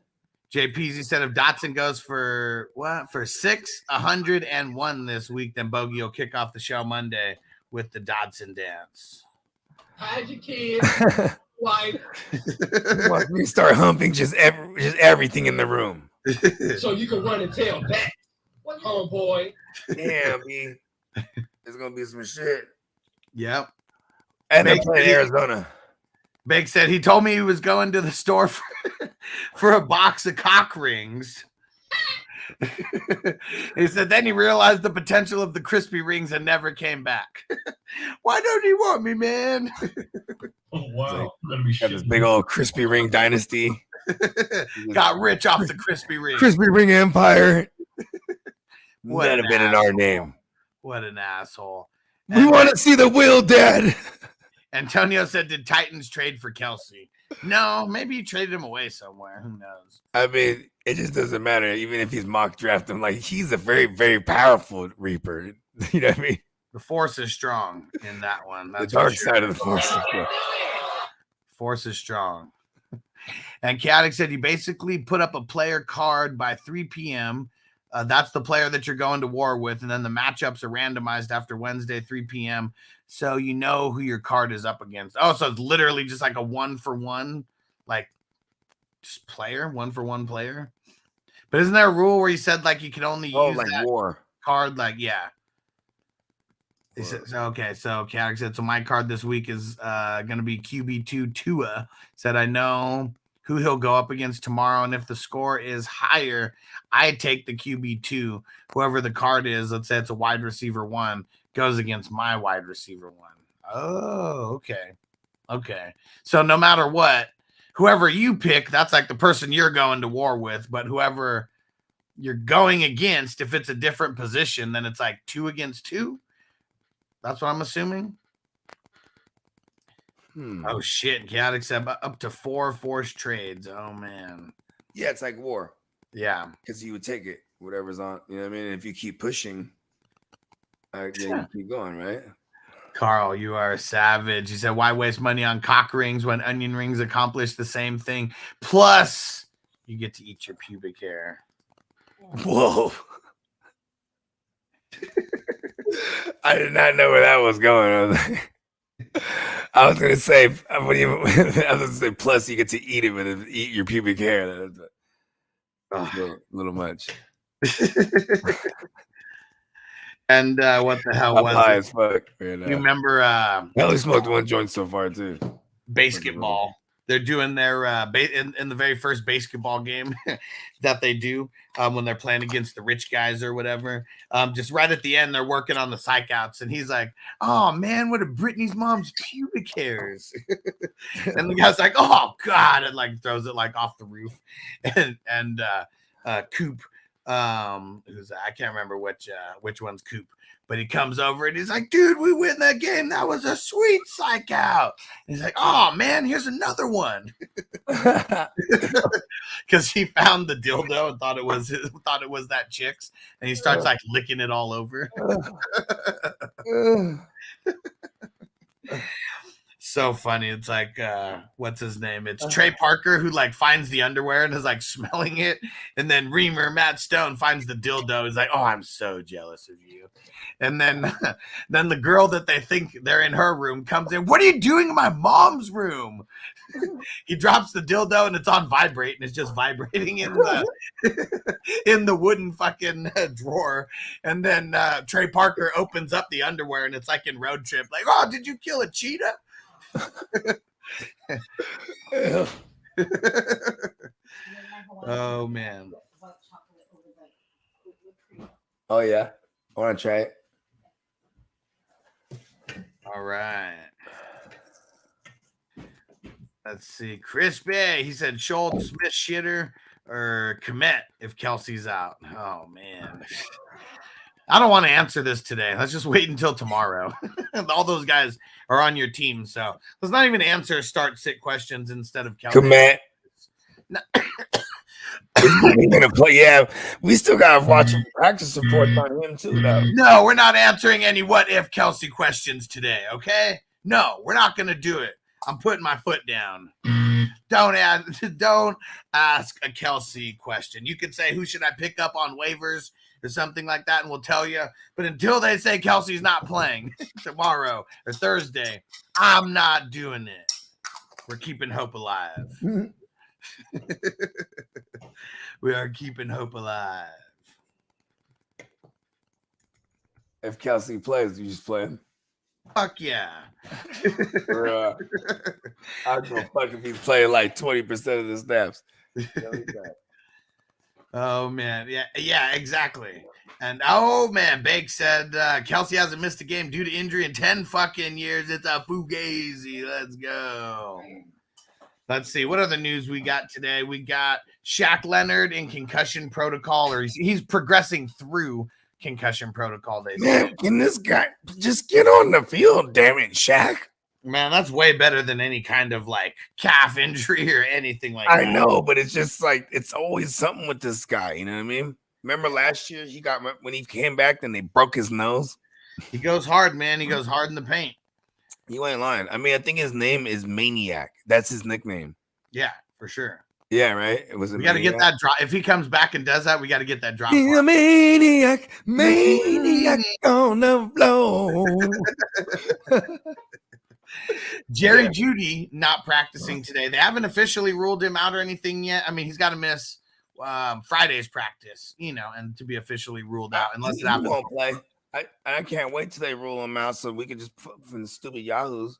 JPZ said if Dotson goes for 601 this week, then Bogey will kick off the show Monday with the Dodson dance. Hide your kids. Like, Watch me start humping just everything in the room. So you can run and tell that, homeboy. Damn, B. There's gonna be some shit. Yep. And they're playing Arizona. Big said he told me he was going to the store for a box of cock rings. He said then he realized the potential of the crispy rings and never came back. Why don't you want me, man? Oh, wow. Got this big old crispy ring dynasty. Got rich off the crispy ring. Crispy ring empire. What That'd have been in our name. What an asshole. We want to see the wheel, Dad. Antonio said, did Titans trade for Kelce? No, maybe he traded him away somewhere. Who knows? I mean, it just doesn't matter. Even if he's mock drafting, like he's a very, very powerful Reaper. You know what I mean? The force is strong in that one. That's the dark side of the force. Force is strong. And Chaotic said you basically put up a player card by 3 p.m. That's the player that you're going to war with. And then the matchups are randomized after Wednesday, 3 p.m. So you know who your card is up against. Oh, so it's literally just like a 1-for-1, like just player, 1-for-1 player. But isn't there a rule where you said like you can only use like that war card? Like, yeah. He said, okay, so Chaotic said, so my card this week is going to be QB2 Tua. Said, I know who he'll go up against tomorrow, and if the score is higher, I take the QB2. Whoever the card is, let's say it's a wide receiver 1, goes against my wide receiver 1. Oh, okay. Okay. So no matter what, whoever you pick, that's like the person you're going to war with, but whoever you're going against, if it's a different position, then it's like 2 against 2. That's what I'm assuming. Oh, shit. Chaotic said up to 4 forced trades. Oh, man. Yeah, it's like war. Yeah. Because you would take it, whatever's on. You know what I mean? If you keep pushing, then you keep going, right? Carl, you are a savage. He said, why waste money on cock rings when onion rings accomplish the same thing? Plus, you get to eat your pubic hair. Whoa. I did not know where that was going. I was gonna say, plus you get to eat it, but eat your pubic hair. That's a little much. And what the hell was high it? As fuck, you remember? I only smoked 1 joint so far too. Basketball. They're doing their in the very first basketball game that they do when they're playing against the rich guys or whatever. Just right at the end, they're working on the psych outs, and he's like, "Oh man, what are Brittany's mom's pubic hairs?" And the guy's like, "Oh God!" and like throws it like off the roof. And Coop, who's I can't remember which one's Coop. But he comes over and he's like, dude, we win that game. That was a sweet psych out. And he's like, oh, man, here's another one. Because he found the dildo and thought it was that chick's. And he starts like licking it all over. So funny. It's like, what's his name? It's Trey Parker who like finds the underwear and is like smelling it. And then Reamer, Matt Stone, finds the dildo. He's like, oh, I'm so jealous of you. And then the girl that they think they're in her room comes in. What are you doing in my mom's room? He drops the dildo and it's on vibrate and it's just vibrating in the wooden fucking drawer. And then Trey Parker opens up the underwear and it's like in Road Trip. Like, oh, did you kill a cheetah? Oh man. Oh yeah, I want to try it. All right. Let's see. Crispy. He said Schultz, Smith, Shitter, or Komet if Kelce's out. Oh man. I don't want to answer this today. Let's just wait until tomorrow. All those guys are on your team, so let's not even answer start-sit questions instead of Kelce. Komet. No. He's gonna play. Yeah, we still gotta watch practice reports on him too, though. No, we're not answering any what if Kelce questions today. Okay? No, we're not gonna do it. I'm putting my foot down. Don't ask a Kelce question. You could say, who should I pick up on waivers or something like that, and we'll tell you. But until they say Kelce's not playing tomorrow or Thursday, I'm not doing it. We're keeping hope alive. We are keeping hope alive. If Kelce plays, you just play him. Fuck yeah. I don't give a fuck if he's playing like 20% of the snaps. Oh man, yeah, exactly. And oh man, Bake said Kelce hasn't missed a game due to injury in 10 fucking years. It's a fugazi. Let's go. Let's see what other news we got today. We got Shaq Leonard in concussion protocol, or he's progressing through concussion protocol. They say. Man, can this guy just get on the field? Damn it, Shaq. Man, that's way better than any kind of like calf injury or anything like that. I know, but it's just like it's always something with this guy. You know what I mean? Remember last year when he came back, then they broke his nose. He goes hard, man. He goes hard in the paint. You ain't lying. I mean, I think his name is Maniac. That's his nickname. Yeah, for sure. Yeah, right. It was. We got to get that drop. If he comes back and does that, we got to get that drop. He's a maniac on the floor. Jerry Jeudy not practicing today. They haven't officially ruled him out or anything yet. I mean, he's got to miss Friday's practice, and to be officially ruled out unless it happens. Won't play. I can't wait till they rule him out so we can just put from the stupid yahoos.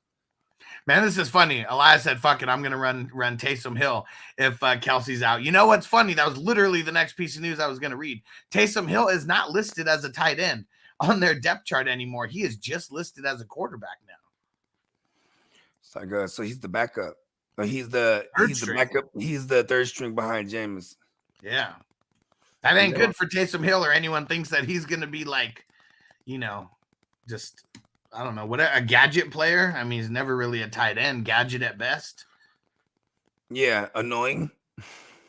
Man, this is funny. Elias said, fuck it, I'm going to run Taysom Hill if Kelce's out. You know what's funny? That was literally the next piece of news I was going to read. Taysom Hill is not listed as a tight end on their depth chart anymore. He is just listed as a quarterback now. It's like, so he's the backup. He's the backup. He's the third string behind Jameis. Yeah. That ain't good for Taysom Hill or anyone thinks that he's going to be like, just, I don't know, what a gadget player. I mean, he's never really a tight end, gadget at best. Yeah, annoying.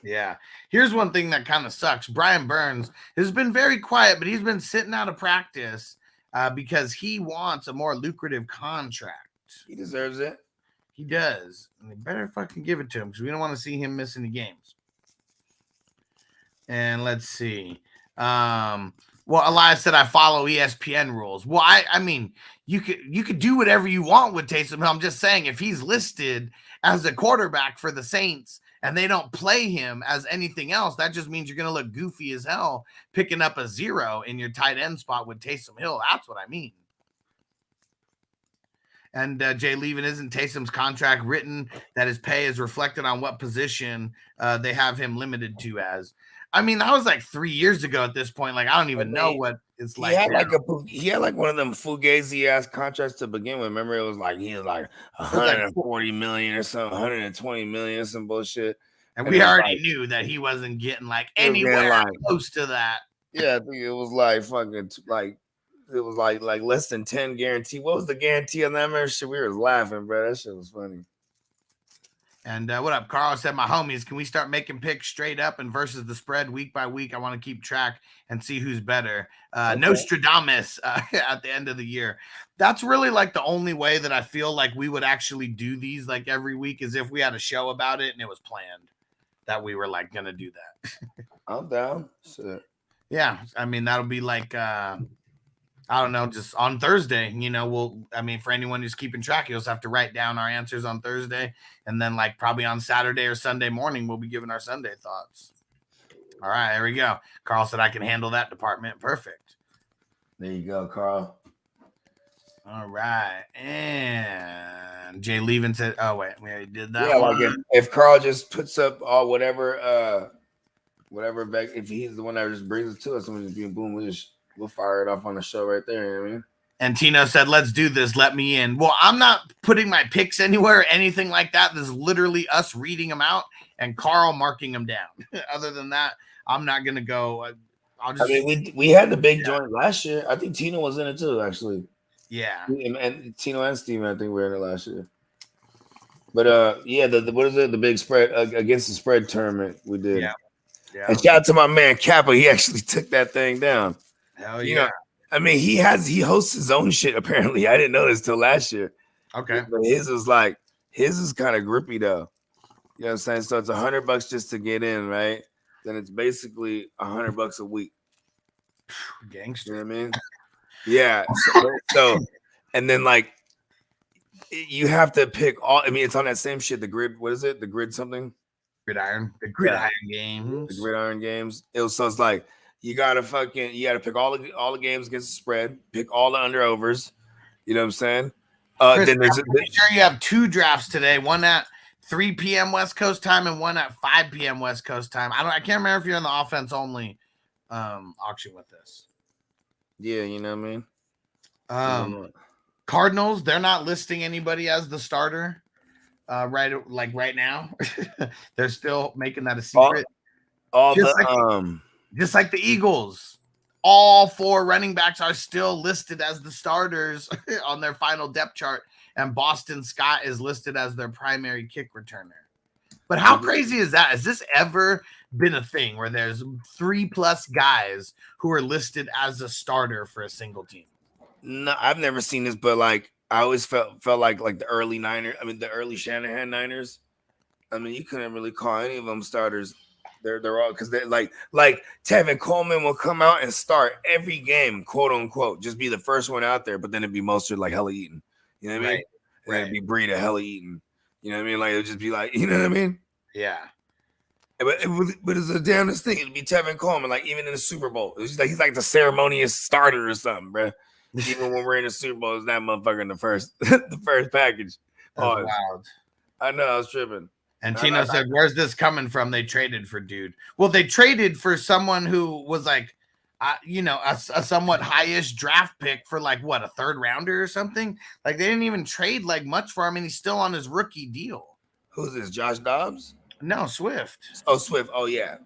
Yeah. Here's one thing that kind of sucks. Brian Burns has been very quiet, but he's been sitting out of practice because he wants a more lucrative contract. He deserves it. He does. And they better fucking give it to him because we don't want to see him miss any games. And let's see. Well, Elias said I follow ESPN rules. Well, I mean, you could do whatever you want with Taysom Hill. I'm just saying, if he's listed as a quarterback for the Saints and they don't play him as anything else, that just means you're going to look goofy as hell picking up a 0 in your tight end spot with Taysom Hill. That's what I mean. And Jay Levin, isn't Taysom's contract written that his pay is reflected on what position they have him limited to as? I mean, that was like 3 years ago at this point. Like, I don't even know what it's like. He had like one of them fugazi ass contracts to begin with. Remember, it was like he was like 140 million or something, 120 million or some bullshit. And we already knew that he wasn't getting like anywhere close to that. Yeah, I think it was like fucking like it was like less than 10 guarantee. What was the guarantee on that membership? We were laughing, bro. That shit was funny. And what up, Carl? Said, my homies, can we start making picks straight up and versus the spread week by week? I want to keep track and see who's better. Okay. Nostradamus at the end of the year. That's really like the only way that I feel like we would actually do these like every week is if we had a show about it and it was planned that we were like going to do that. I'm down. Shit. Yeah. I mean, that'll be like, I don't know, just on Thursday, for anyone who's keeping track, you'll just have to write down our answers on Thursday. And then like probably on Saturday or Sunday morning, we'll be giving our Sunday thoughts. All right, there we go. Carl said I can handle that department. Perfect. There you go, Carl. All right. And Jay Levin said, "Oh wait, we already did that." Yeah, one. like if Carl just puts up all whatever back, if he's the one that just brings it to us, and we just boom, we'll fire it off on the show right there. You know what I mean? And Tino said, "Let's do this. Let me in." Well, I'm not putting my picks anywhere or anything like that. This is literally us reading them out and Carl marking them down. Other than that, I'm not gonna go. I'll just. I mean, we had the big joint last year. I think Tino was in it too, actually. Yeah. And Tino and Steven, I think we were in it last year. But yeah, the what is it? The big spread against the spread tournament we did. Yeah. And shout out to my man Kappa. He actually took that thing down. Hell yeah. You know, I mean, he hosts his own shit apparently. I didn't know this till last year. Okay. But his is kind of grippy though. You know what I'm saying? So it's $100 just to get in, right? Then it's basically $100 a week. Gangster. You know what I mean? Yeah. So and then like you have to pick all. I mean, it's on that same shit. The grid. What is it? The grid something. Gridiron. The gridiron games. The gridiron games. So it's like you gotta pick all the games against the spread. Pick all the under overs. You know what I'm saying? Chris, Then there's I'm pretty sure you have 2 drafts today. One at 3 p.m. West Coast time and one at 5 p.m. West Coast time. I can't remember if you're in the offense only auction with this. Yeah, you know what I mean. Cardinals, they're not listing anybody as the starter right now. They're still making that a secret. Just like the Eagles, all 4 running backs are still listed as the starters on their final depth chart, and Boston Scott is listed as their primary kick returner. But how crazy is that? Has this ever been a thing where there's 3+ guys who are listed as a starter for a single team? No, I've never seen this, but like I always felt like the early Niners. I mean, the early Shanahan Niners. I mean, you couldn't really call any of them starters. They're all because they're like Tevin Coleman will come out and start every game, quote unquote, just be the first one out there, but then it'd be Mostert like hella eaten. You know what I mean? And it'd be Breida hella eaten. You know what I mean? Like it'd just be like, you know what I mean? Yeah. But it's the damnedest thing. It'd be Tevin Coleman, like even in the Super Bowl. It's just like he's like the ceremonious starter or something, bro. Even when we're in the Super Bowl, it's that motherfucker in the first package. That's wild. I know, I was tripping. And Tino said, "Where's this coming from? They traded for dude." Well, they traded for someone who was like, a somewhat high-ish draft pick for like what, a 3rd rounder or something. Like they didn't even trade like much for him, and he's still on his rookie deal. Who's this? Josh Dobbs? No, Swift. Oh, Swift. Oh yeah.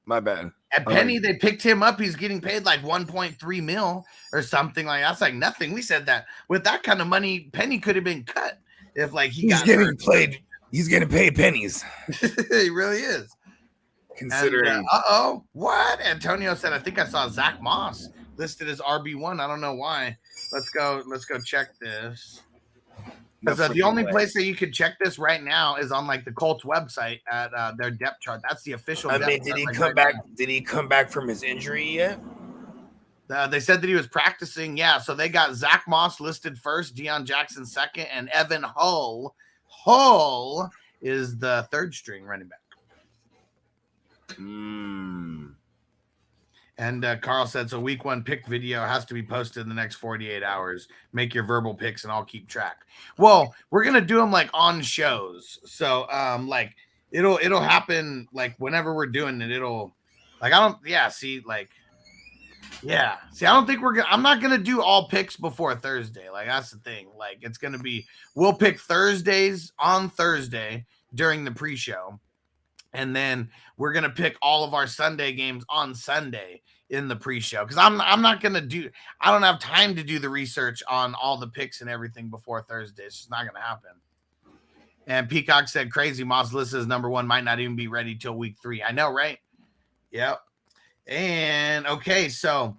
My bad. At Penny, they picked him up. He's getting paid like 1.3 mil or something like that's like nothing. We said that with that kind of money, Penny could have been cut if like he's getting paid pennies. He really is. Considering what? Antonio said, I think I saw Zach Moss listed as RB1. I don't know why. Let's go check this. Because the only place that you can check this right now is on like the Colts website at their depth chart. That's the official. I mean, did he come back? Did he come back from his injury yet? They said that he was practicing. Yeah, so they got Zach Moss listed first, Deion Jackson second, and Evan Hull. Hull is the 3rd string running back. And Carl said, so week 1 pick video has to be posted in the next 48 hours. Make your verbal picks and I'll keep track. Well, we're going to do them like on shows. So like it'll happen like whenever we're doing it, it'll like, I don't think I'm not going to do all picks before Thursday. Like that's the thing. Like it's going to be, we'll pick Thursdays on Thursday during the pre-show. And then we're going to pick all of our Sunday games on Sunday in the pre-show. Because I'm not going to I don't have time to do the research on all the picks and everything before Thursday. It's just not going to happen. And Peacock said, crazy, Moss listed as number 1 might not even be ready till week 3. I know, right? Yep. And, okay, so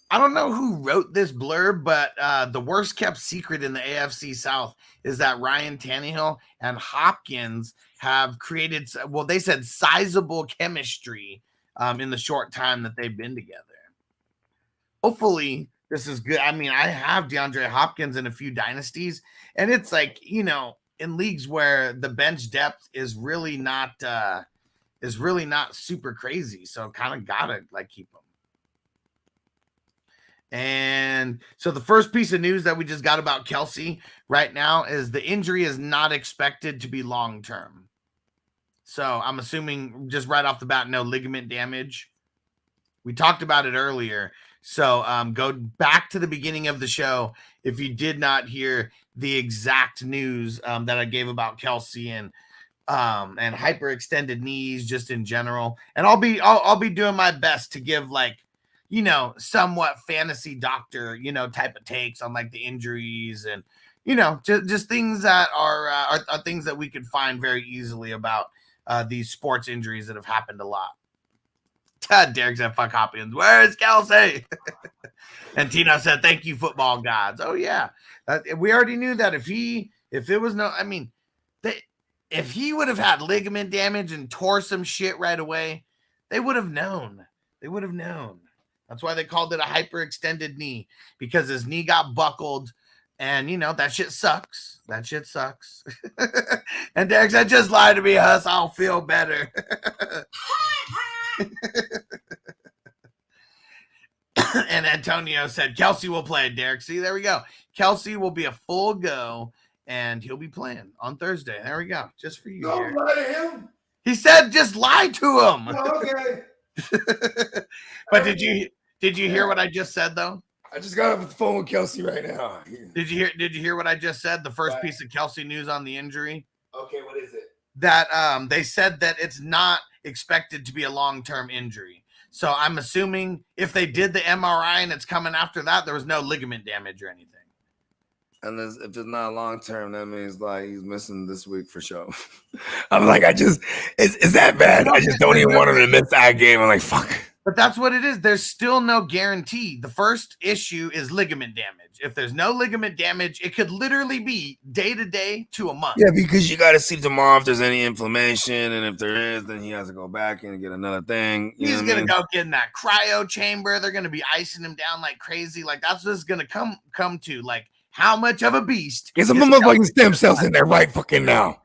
I don't know who wrote this blurb, but the worst kept secret in the AFC South is that Ryan Tannehill and Hopkins have created, well, they said sizable chemistry in the short time that they've been together. Hopefully this is good. I mean, I have DeAndre Hopkins in a few dynasties, and it's like, in leagues where the bench depth is really not super crazy. So kind of gotta like keep them. And so the first piece of news that we just got about Kelce right now is the injury is not expected to be long-term. So I'm assuming just right off the bat, no ligament damage. We talked about it earlier. So go back to the beginning of the show if you did not hear the exact news that I gave about Kelce and hyperextended knees just in general. And I'll be doing my best to give like, you know, somewhat fantasy doctor, you know, type of takes on like the injuries and, you know, just things that are things that we could find very easily about these sports injuries that have happened a lot. Derek said, fuck Hopkins. Where's Kelce? And Tino said, thank you, football gods. Oh, yeah. We already knew that if he would have had ligament damage and tore some shit right away, they would have known. They would have known. That's why they called it a hyperextended knee, because his knee got buckled. And, you know, that shit sucks. That shit sucks. And Derek said, just lie to me, Huss. I'll feel better. And Antonio said, Kelce will play, Derek. See, there we go. Kelce will be a full go, and he'll be playing on Thursday. There we go. Just for you. Don't lie to him. He said, just lie to him. Well, okay. But did you hear what I just said, though? I just got off the phone with Kelce right now. Did you hear what I just said? The first piece of Kelce news on the injury? Okay, what is it? That they said that it's not expected to be a long-term injury. So I'm assuming if they did the MRI and it's coming after that, there was no ligament damage or anything. And if it's not long term, that means like he's missing this week for sure. I'm like, it's that bad. I just don't even want him to miss that game. I'm like, fuck. But that's what it is. There's still no guarantee. The first issue is ligament damage. If there's no ligament damage, it could literally be day to day to a month. Yeah, because you got to see tomorrow if there's any inflammation. And if there is, then he has to go back and get another thing. He's going to go get in that cryo chamber. They're going to be icing him down like crazy. Like, that's what it's going to come to. Like, how much of a beast? Get some motherfucking stem cells in there right fucking now.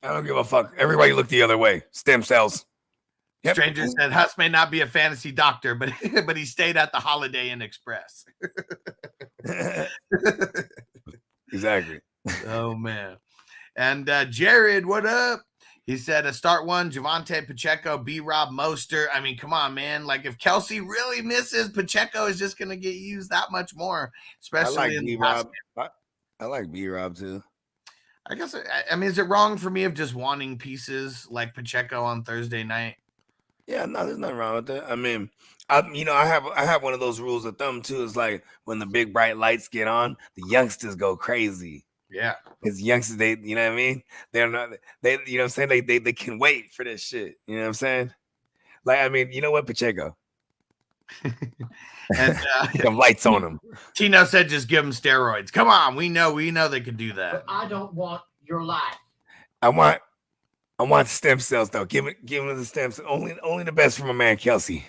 I don't give a fuck. Everybody look the other way. Stem cells. Yep. Stranger said Huss may not be a fantasy doctor, but he stayed at the Holiday Inn Express. Exactly. Oh, man. And Jared, what up? He said a start one, Javonte Pacheco, B-Rob Mostert. I mean, come on, man. Like, if Kelce really misses, Pacheco is just going to get used that much more, especially in B-Rob. I like B-Rob, too. I guess, I mean, is it wrong for me of just wanting pieces like Pacheco on Thursday night? Yeah, no, there's nothing wrong with that. I mean, I have one of those rules of thumb too. It's like when the big bright lights get on, the youngsters go crazy. Yeah, because youngsters, they, you know what I mean? They're not, they, you know what I'm saying? They can wait for this shit. You know what I'm saying? Like, I mean, you know what, Pacheco? And some lights on them. Tino said, just give them steroids. Come on, we know they could do that. But I don't want your life. I want stem cells though. Give him the stem cells. Only the best from my man Kelce.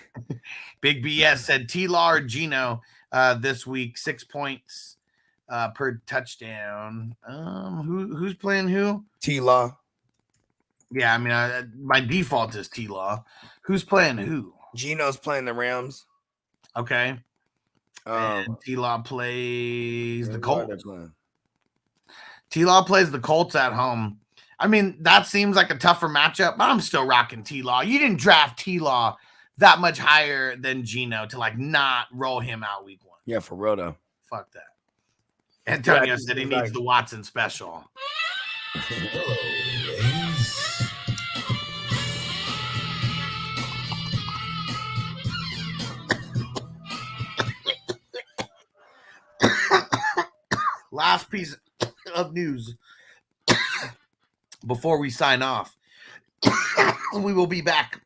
Big BS said T-Law or Gino this week, 6 points per touchdown. Who's playing who? T-Law. Yeah, I mean, my default is T-Law. Who's playing who? Gino's playing the Rams. Okay. T-Law plays the Colts. T-Law plays the Colts at home. I mean, that seems like a tougher matchup, but I'm still rocking T-Law. You didn't draft T-Law that much higher than Gino to, like, not roll him out week one. Yeah, for real, though. Fuck that. Antonio said he needs the Watson special. Last piece of news before we sign off. We will be back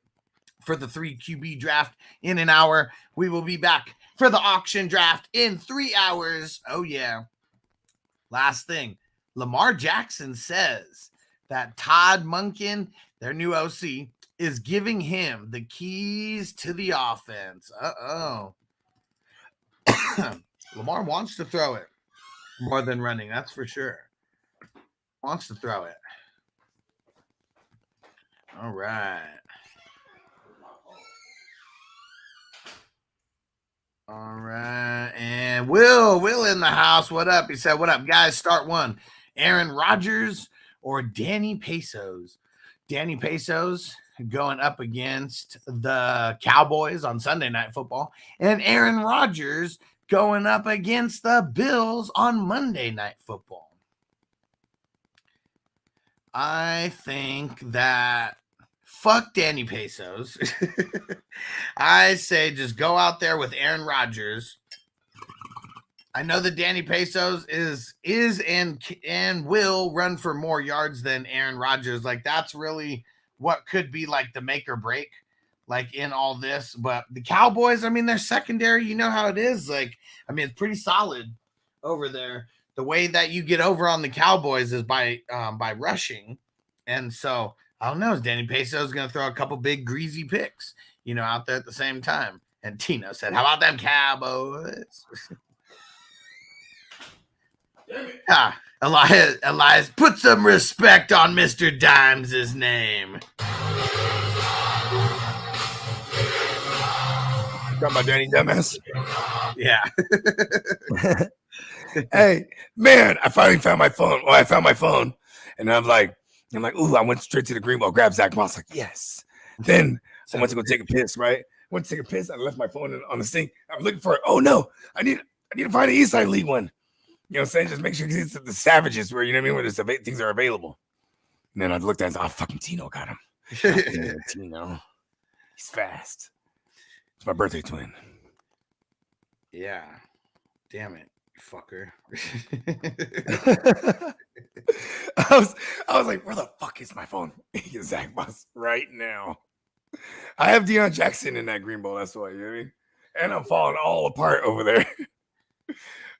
for the 3 QB draft in an hour. We will be back for the auction draft in 3 hours. Oh, yeah. Last thing. Lamar Jackson says that Todd Monken, their new OC, is giving him the keys to the offense. Uh-oh. Lamar wants to throw it more than running. That's for sure. Wants to throw it. All right. All right. And Will in the house. What up? He said, what up, guys? Start one. Aaron Rodgers or Danny Pesos? Danny Pesos going up against the Cowboys on Sunday Night Football, and Aaron Rodgers going up against the Bills on Monday Night Football. I think that fuck Danny Pesos. I say just go out there with Aaron Rodgers. I know that Danny Pesos is and will run for more yards than Aaron Rodgers. Like, that's really what could be like the make or break, like in all this. But the Cowboys, I mean, their secondary, you know how it is. Like, I mean, it's pretty solid over there. The way that you get over on the Cowboys is by rushing. And so I don't know, is Danny Pesos going to throw a couple big greasy picks, you know, out there at the same time? And Tino said, how about them Cowboys? Elias, put some respect on Mr. Dimes' name. Talking about Danny Dumbass. Yeah. Hey, man, I finally found my phone. Well, I found my phone, and I'm like, ooh, I went straight to the green ball, grabbed Zach Moss. Like, yes. Then I went to go take a piss, right? Went to take a piss. I left my phone on the sink. I'm looking for it. Oh, no. I need to find the Eastside League one. You know what I'm saying? Just make sure it's the Savages where, you know what I mean, where there's things are available. And then I looked at it, oh, fucking Tino got him. Tino. He's fast. It's my birthday twin. Yeah. Damn it, you fucker. I was like, where the fuck is my phone? Zach Moss right now. I have Deion Jackson in that green ball. That's why, you know what I mean? And I'm falling all apart over there.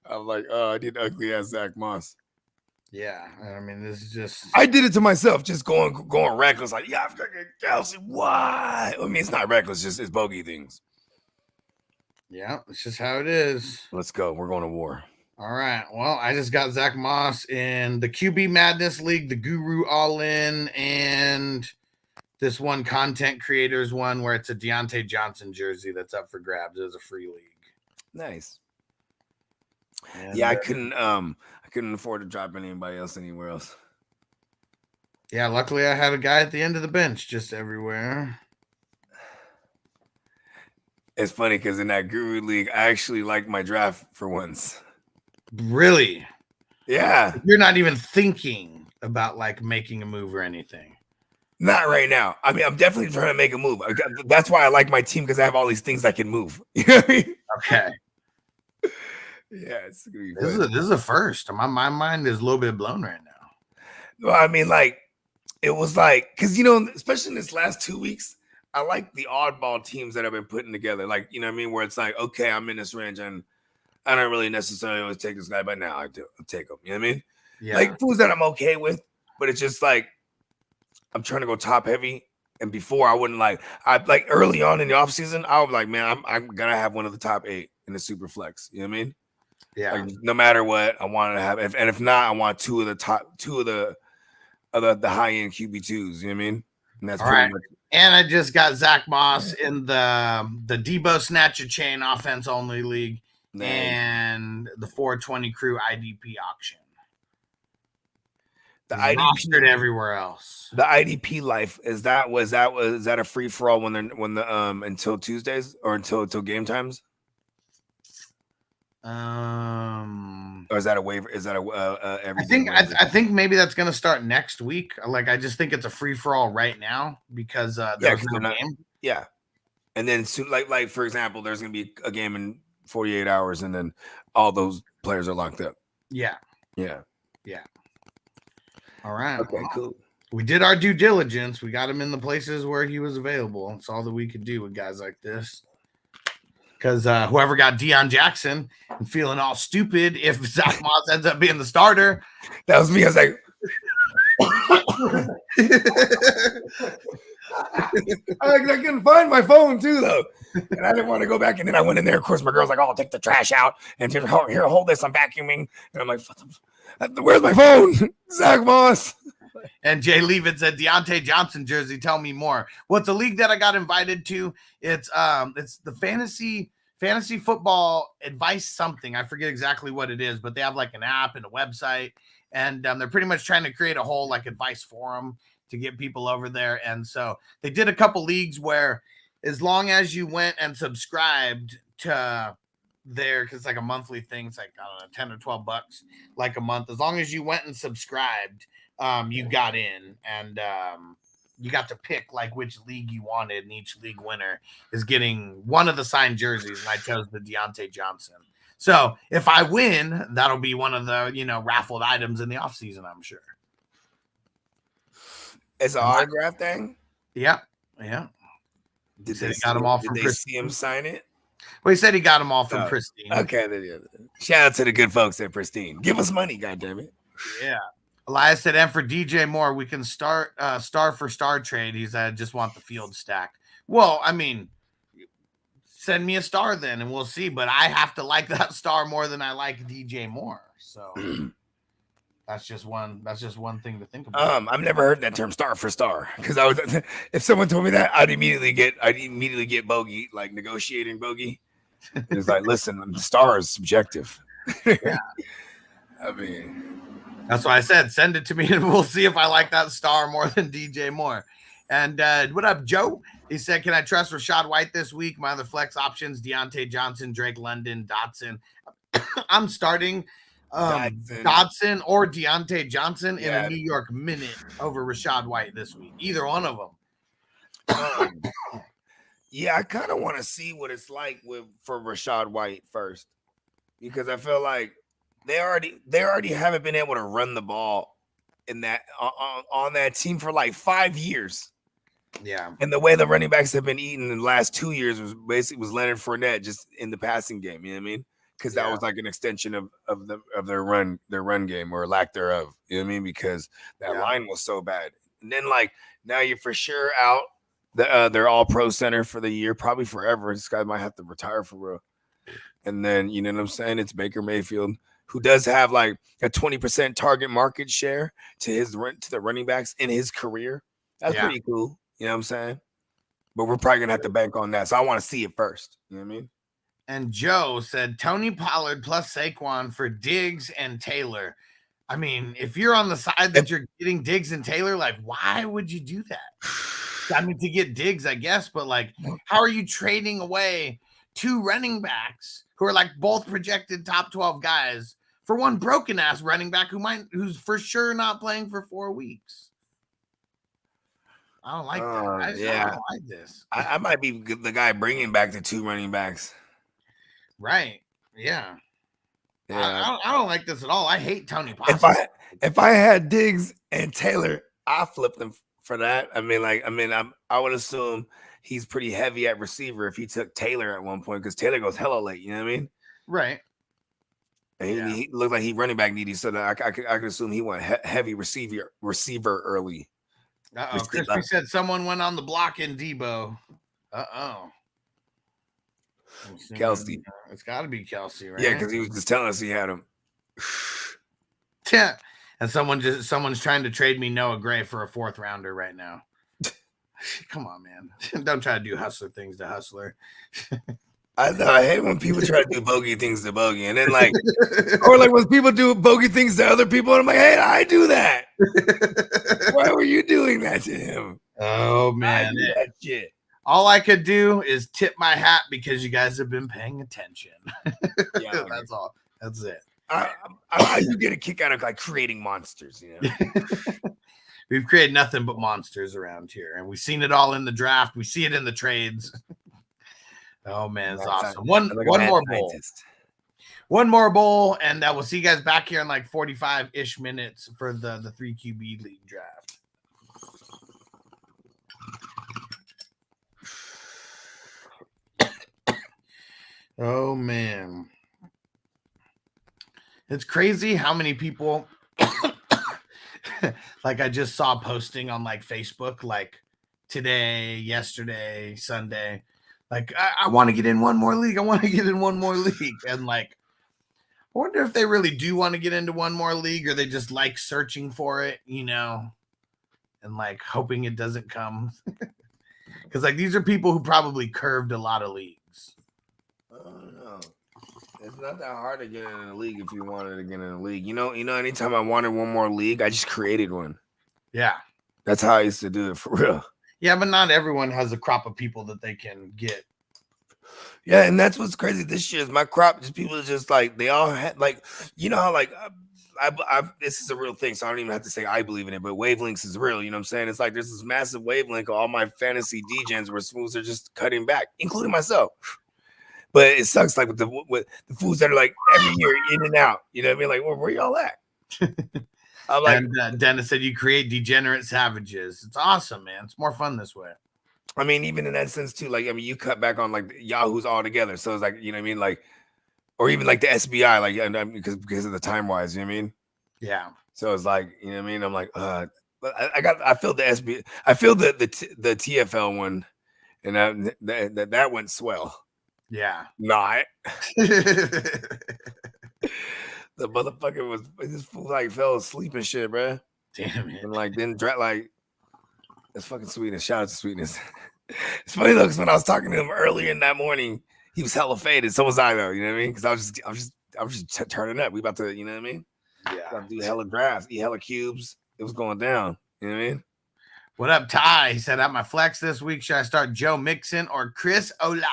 I'm like, oh, I did ugly ass Zach Moss. Yeah, I mean, this is just. I did it to myself, just going reckless. Like, yeah, I've got Kelce. Why? I mean, it's not reckless, just it's bogey things. Yeah, it's just how it is. Let's go. We're going to war. All right. Well, I just got Zach Moss in the QB Madness League, the Guru All In, and this one content creators one where it's a Deontay Johnson jersey that's up for grabs as a free league. Nice. And, yeah, I couldn't afford to drop anybody else anywhere else. Yeah, luckily I had a guy at the end of the bench just everywhere. It's funny because in that Guru League, I actually liked my draft for once. Really? Yeah. You're not even thinking about like making a move or anything. Not right now. I mean, I'm definitely trying to make a move. That's why I like my team, because I have all these things I can move. You know what I mean? Okay. Yeah, it's gonna be this is a first. My mind is a little bit blown right now. Well, I mean, like, it was like, because, you know, especially in this last 2 weeks, I like the oddball teams that I've been putting together. Like, you know what I mean? Where it's like, okay, I'm in this range and I don't really necessarily always take this guy, but now I do. I'll take him. You know what I mean? Yeah. Like, foods that I'm okay with, but it's just like, I'm trying to go top heavy. And before I wouldn't like early on in the offseason, I was like, man, I'm going to have one of the top 8 in the super flex. You know what I mean? Yeah. Like, no matter what, I wanted to have, and if not, I want two of the high end QB2s. You know what I mean? And that's all pretty right. much. And I just got Zach Moss in the Debo Snatcher Chain offense only league and the 420 crew IDP auction. The IDP everywhere else. The IDP life was that a free for all when the until Tuesdays or until game times? Or is that a waiver? Is that every? I think maybe that's going to start next week. Like, I just think it's a free for all right now because there's no game. Yeah, and then soon, like for example, there's going to be a game in 48 hours, and then all those players are locked up. Yeah. All right. Okay, cool. We did our due diligence. We got him in the places where he was available. It's all that we could do with guys like this. Because whoever got Deion Jackson and feeling all stupid if Zach Moss ends up being the starter. That was me. I was like, I couldn't find my phone too, though. And I didn't want to go back. And then I went in there. Of course, my girl's like, oh, I'll take the trash out. And here, hold this. I'm vacuuming. And I'm like, where's my phone? Zach Moss. And Jay Leavitt said, Deontay Johnson jersey, tell me more. Well, it's a league that I got invited to. It's the fantasy fantasy football advice something. I forget exactly what it is, but they have like an app and a website, and they're pretty much trying to create a whole like advice forum to get people over there. And so they did a couple leagues where as long as you went and subscribed to there, because it's like a monthly thing, it's like, I don't know, 10 or 12 bucks like a month. As long as you went and subscribed, you got in, and you got to pick like which league you wanted, and each league winner is getting one of the signed jerseys, and I chose the Deontay Johnson. So if I win, that'll be one of the, you know, raffled items in the offseason, I'm sure. It's an autograph thing? Yeah. Did they got him all from Did they see him sign it? Well, he said he got them all from Pristine. Okay. Shout out to the good folks at Pristine. Give us money, goddammit. Yeah. Elias said, and for DJ Moore, we can start star for star trade. He's just want the field stack. Well, I mean, send me a star then, and we'll see. But I have to like that star more than I like DJ Moore. So that's just one thing to think about. I've never heard that term star for star, because if someone told me that, I'd immediately get bogey, like negotiating bogey. It's like, listen, the star is subjective. Yeah. I mean, that's why I said send it to me, and we'll see if I like that star more than DJ Moore. And what up, Joe? He said, can I trust Rachaad White this week? My other flex options: Deontay Johnson, Drake London, Dotson. I'm starting Dotson or Deontay Johnson in a New York minute over Rachaad White this week. Either one of them. Yeah, I kind of want to see what it's like for Rachaad White first, because I feel like they already haven't been able to run the ball in that on that team for like 5 years. Yeah, and the way the running backs have been eaten in the last 2 years was Leonard Fournette just in the passing game. You know what I mean? Because that was like an extension of their run game, or lack thereof. You know what I mean? Because that line was so bad. And then like now you're for sure out. They're all pro center for the year, probably forever. This guy might have to retire for real. And then, you know what I'm saying? It's Baker Mayfield, who does have like a 20% target market share to the running backs in his career. That's pretty cool. You know what I'm saying? But we're probably going to have to bank on that. So I want to see it first. You know what I mean? And Joe said Tony Pollard plus Saquon for Diggs and Taylor. I mean, if you're on the side that you're getting Diggs and Taylor, like, why would you do that? I mean, to get Diggs, I guess, but like, how are you trading away two running backs who are like both projected top 12 guys for one broken ass running back who's for sure not playing for 4 weeks? I don't like that. I don't like this. I might be the guy bringing back the two running backs. Right. Yeah. I don't like this at all. I hate Tony Pollard. If I had Diggs and Taylor, I flip them for that. I would assume he's pretty heavy at receiver if he took Taylor at one point, because Taylor goes hella late. You know what I mean? Right. And he looked like he running back needy, so that I could assume he went heavy receiver early. Crispy said someone went on the block in Debo. Kelce. It's got to be Kelce, right? Yeah, because he was just telling us he had him. Yeah. And someone's trying to trade me Noah Gray for a 4th rounder right now. Come on, man. Don't try to do hustler things to hustler. I know. I hate when people try to do bogey things to bogey. And then like, or like when people do bogey things to other people, and I'm like, hey, I do that. Why were you doing that to him? Oh, man. I do that shit. All I could do is tip my hat because you guys have been paying attention. Yeah, that's all. That's it. I do get a kick out of like creating monsters, you know. We've created nothing but monsters around here, and we've seen it all in the draft. We see it in the trades. Oh man, it's awesome. One more bowl. One more bowl, and we'll see you guys back here in like 45-ish minutes for the 3 QB league draft. Oh man. It's crazy how many people like I just saw posting on like Facebook, like today, yesterday, Sunday, like I want to get in one more league. I want to get in one more league. And like, I wonder if they really do want to get into one more league, or they just like searching for it, you know, and like hoping it doesn't come. Because like these are people who probably curved a lot of leagues. It's not that hard to get in the league if you wanted to get in the league. You know, anytime I wanted one more league, I just created one. Yeah. That's how I used to do it for real. Yeah, but not everyone has a crop of people that they can get. Yeah, and that's what's crazy. This year is my crop. Just people just like they all had like, you know how like I this is a real thing, so I don't even have to say I believe in it, but wavelengths is real. You know what I'm saying? It's like there's this massive wavelength of all my fantasy DJs where fools are just cutting back, including myself. But it sucks like with the fools that are like every year in and out. You know what I mean? Like, well, where y'all at? I'm like, and Dennis said you create degenerate savages. It's awesome, man. It's more fun this way. I mean, even in that sense too, like, I mean, you cut back on like Yahoo's all together. So it's like, you know what I mean? Like, or even like the SBI, like, because of the time wise, you know what I mean? Yeah. So it's like, you know what I mean? I'm like, but I feel the SBI, I feel the TFL one, and that went swell. Yeah. Not. The motherfucker was this fool like fell asleep and shit, bro. Damn it. And like didn't like that's fucking Sweetness. Shout out to Sweetness. It's funny though, because when I was talking to him earlier in that morning, he was hella faded. So was I though, you know what I mean? Because I was just turning up. We about to, you know what I mean? Yeah. About to do hella drafts, eat hella cubes. It was going down. You know what I mean? What up, Ty? He said, at my flex this week, should I start Joe Mixon or Chris Olave?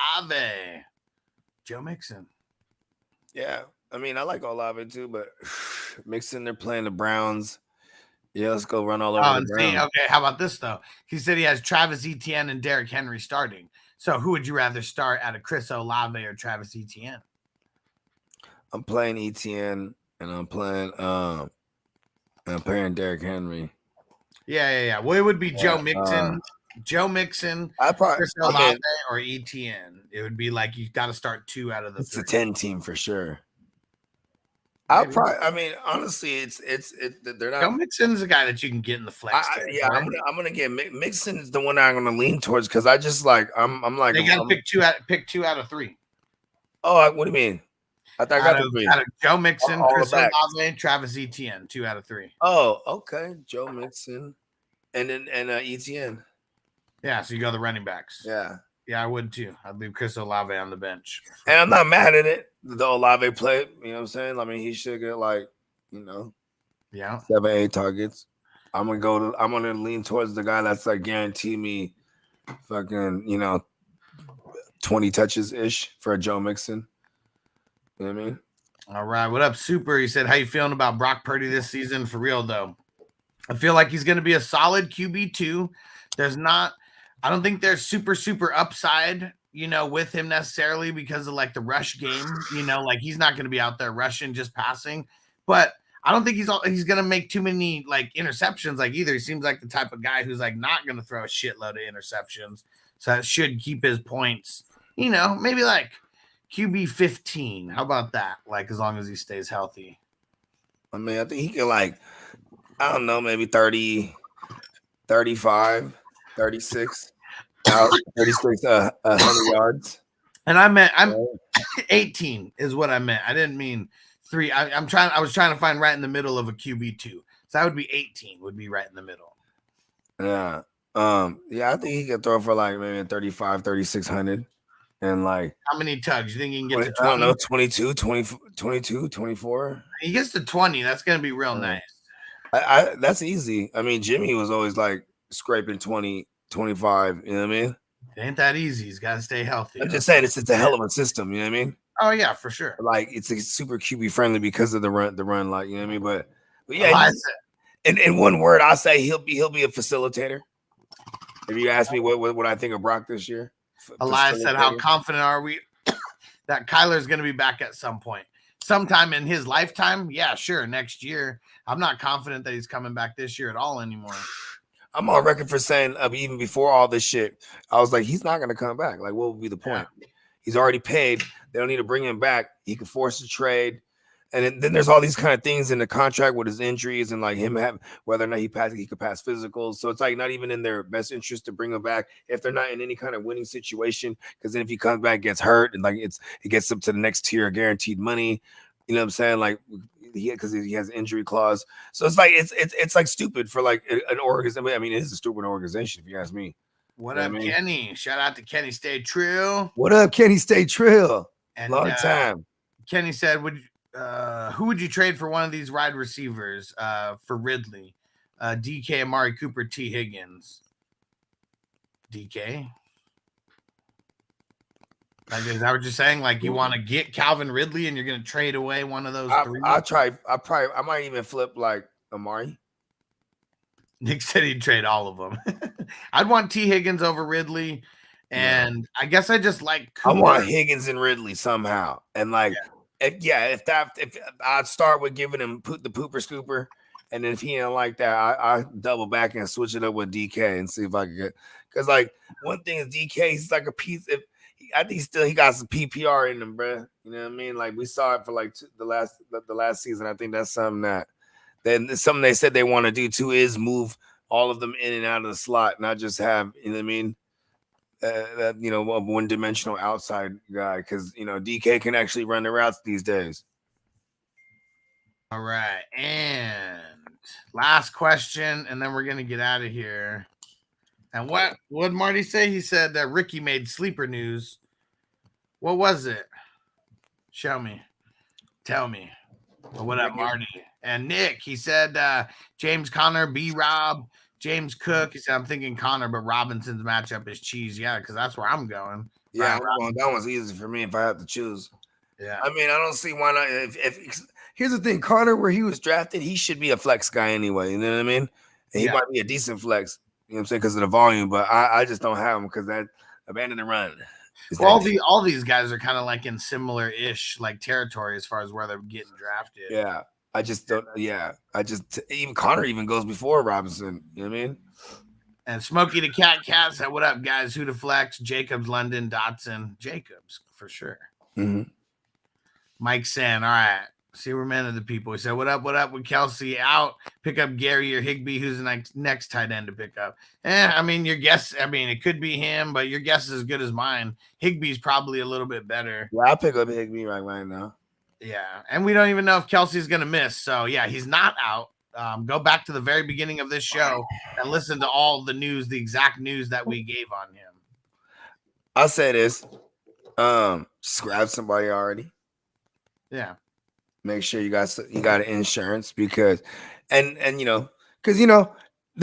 Joe Mixon. Yeah. I mean, I like Olave too, but Mixon, they're playing the Browns. Yeah, let's go run all over the Browns. Okay, how about this, though? He said he has Travis Etienne and Derrick Henry starting. So who would you rather start out of Chris Olave or Travis Etienne? I'm playing Etienne, and I'm playing Derrick Henry. Yeah. Well, it would be Joe Mixon. Joe Mixon, Chris Olave, or Etienne. It would be like you got to start 2 out of the 3. It's a 10 team for sure. I'll probably. I mean, honestly, it's they're not. Joe Mixon's a guy that you can get in the flex. I'm gonna get Mixon is the one I'm gonna lean towards because I just like I'm like they got to pick 2 out of 3. Oh, what do you mean? I thought I got the 3. Out of Joe Mixon, Chris Olave, Travis Etienne, 2 out of 3. Oh, okay, Joe Mixon, and then Etienne. Yeah, so you go the running backs. Yeah, I would too. I'd leave Chris Olave on the bench. And I'm not mad at it. The Olave play, you know what I'm saying? I mean, he should get like, 7-8 targets. I'm gonna lean towards the guy that's like guarantee me fucking, 20 touches ish for a Joe Mixon. You know what I mean? All right. What up, Super? He said, how you feeling about Brock Purdy this season? For real though. I feel like he's gonna be a solid QB2. I don't think there's super upside, with him necessarily because of like the rush game, like he's not going to be out there rushing, just passing, but I don't think he's going to make too many like interceptions like either. He seems like the type of guy who's like not going to throw a shitload of interceptions. So that should keep his points, maybe like QB 15. How about that? Like as long as he stays healthy. I mean, I think he can like, I don't know, maybe 30, 35, 36. 36 100 yards. And I'm 18 is what I meant. I didn't mean 3. I was trying to find right in the middle of a QB2. So that would be 18 would be right in the middle. Yeah. I think he could throw for like maybe 35, 3600 and like how many tugs? You think he can get 20, to 20? I don't know, 22, 22, 24. He gets to 20. That's going to be real nice. That's easy. I mean, Jimmy was always like scraping 20, 25, you know what I mean? It ain't that easy. He's got to stay healthy. I'm just saying it's a hell of a system, you know what I mean? Oh yeah, for sure. Like it's a super QB friendly because of the run, like you know what I mean? But yeah, in one word, I'll say he'll be a facilitator. If you ask me what I think of Brock this year, Elias said, "How confident are we that Kyler's going to be back at some point, sometime in his lifetime?" Yeah, sure, next year. I'm not confident that he's coming back this year at all anymore. I'm on record for saying even before all this shit, I was like, he's not going to come back. Like, what would be the point? Yeah. He's already paid. They don't need to bring him back. He could force a trade. And then there's all these kind of things in the contract with his injuries and like him having whether or not he could pass physicals. So it's like not even in their best interest to bring him back if they're not in any kind of winning situation. Because then if he comes back, gets hurt, and like it gets up to the next tier of guaranteed money. You know what I'm saying? Like, because he has an injury clause. So it's like it's like stupid for like an organization. I mean, it is a stupid organization if you ask me. What up, Kenny? Shout out to Kenny. Stay true. What up, Kenny? Stay true. And long time. Kenny said, who would you trade for one of these wide receivers for Ridley? DK, Amari Cooper, T. Higgins. DK? Like, is that what you're saying? Like, you want to get Calvin Ridley and you're going to trade away one of those three? I might even flip like Amari. Nick said he'd trade all of them. I'd want T. Higgins over Ridley. And I guess I just like Cooper. I want Higgins and Ridley somehow. And like, if I'd start with giving him the pooper scooper. And then if he ain't like that, I double back and switch it up with DK and see if I can get. Because like one thing is DK, he's like a piece. I think he got some PPR in him, bro. You know what I mean? Like we saw it for like the last season. I think that's something something they said they want to do too is move all of them in and out of the slot, not just have, you know what I mean? A one-dimensional outside guy, because DK can actually run the routes these days. All right, and last question, and then we're gonna get out of here. And what did Marty say? He said that Ricky made sleeper news. What was it? Show me. Tell me. Well, what up, Marty? And Nick, he said James Conner, B-Rob, James Cook. He said, I'm thinking Conner, but Robinson's matchup is cheese. Yeah, because that's where I'm going. Yeah, that one's easy for me if I have to choose. Yeah. I mean, I don't see why not. If here's the thing, Conner, where he was drafted, he should be a flex guy anyway. You know what I mean? And he might be a decent flex. You know what I'm saying? Because of the volume, but I just don't have him because that abandon the run. Well, all these guys are kind of like in similar-ish like territory as far as where they're getting drafted. Yeah. I just don't. Yeah. Even Conner even goes before Robinson. You know what I mean? And Smokey the Cat said, what up, guys? Who to flex? Jacobs, London, Dotson. Jacobs, for sure. Mm-hmm. Mike San, all right. See, we're men of the people. He said, what up with Kelce out? Pick up Gary or Higbee. Who's the next tight end to pick up? I mean, your guess, it could be him, but your guess is as good as mine. Higbee's probably a little bit better. Yeah, I'll pick up Higbee right now. Yeah, and we don't even know if Kelce's going to miss. So, yeah, he's not out. Go back to the very beginning of this show and listen to all the news, the exact news that we gave on him. I'll say this. Just grab somebody already. Yeah. Make sure you got insurance because there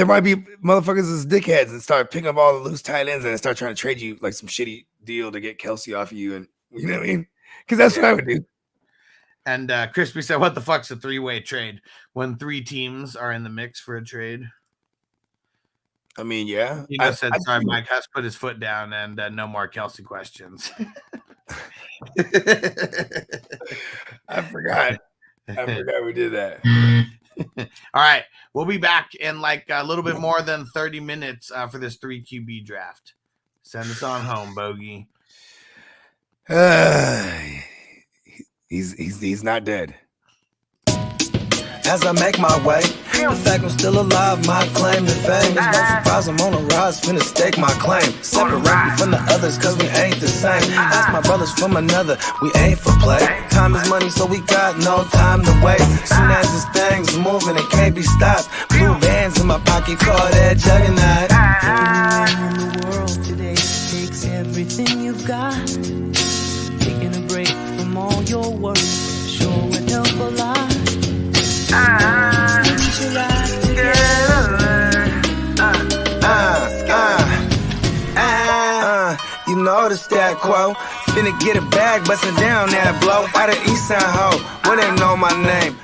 might be motherfuckers as dickheads and start picking up all the loose tight ends and start trying to trade you like some shitty deal to get Kelce off of you, and you know what I mean? Because that's what I would do. And Crispy said, what the fuck's a three-way trade when three teams are in the mix for a trade? I mean, yeah. Said, sorry, Mike has put his foot down and no more Kelce questions. I forgot we did that. All right. We'll be back in like a little bit more than 30 minutes for this 3 QB draft. Send us on home, Bogey. He's not dead. As I make my way, the fact I'm still alive, my claim to fame is no surprise. I'm on a rise, finna stake my claim. Separate me from the others, cause we ain't the same. Ask my brothers from another, we ain't for play. Time is money, so we got no time to waste. Soon as this thing's moving, it can't be stopped. Blue bands in my pocket, call that juggernaut. Everyone in the world today takes everything you've got. Taking a break from all your work sure would help a lot. You know the stat quo. Finna get a bag, bustin' down that blow. Out of East Side Ho, where they know my name.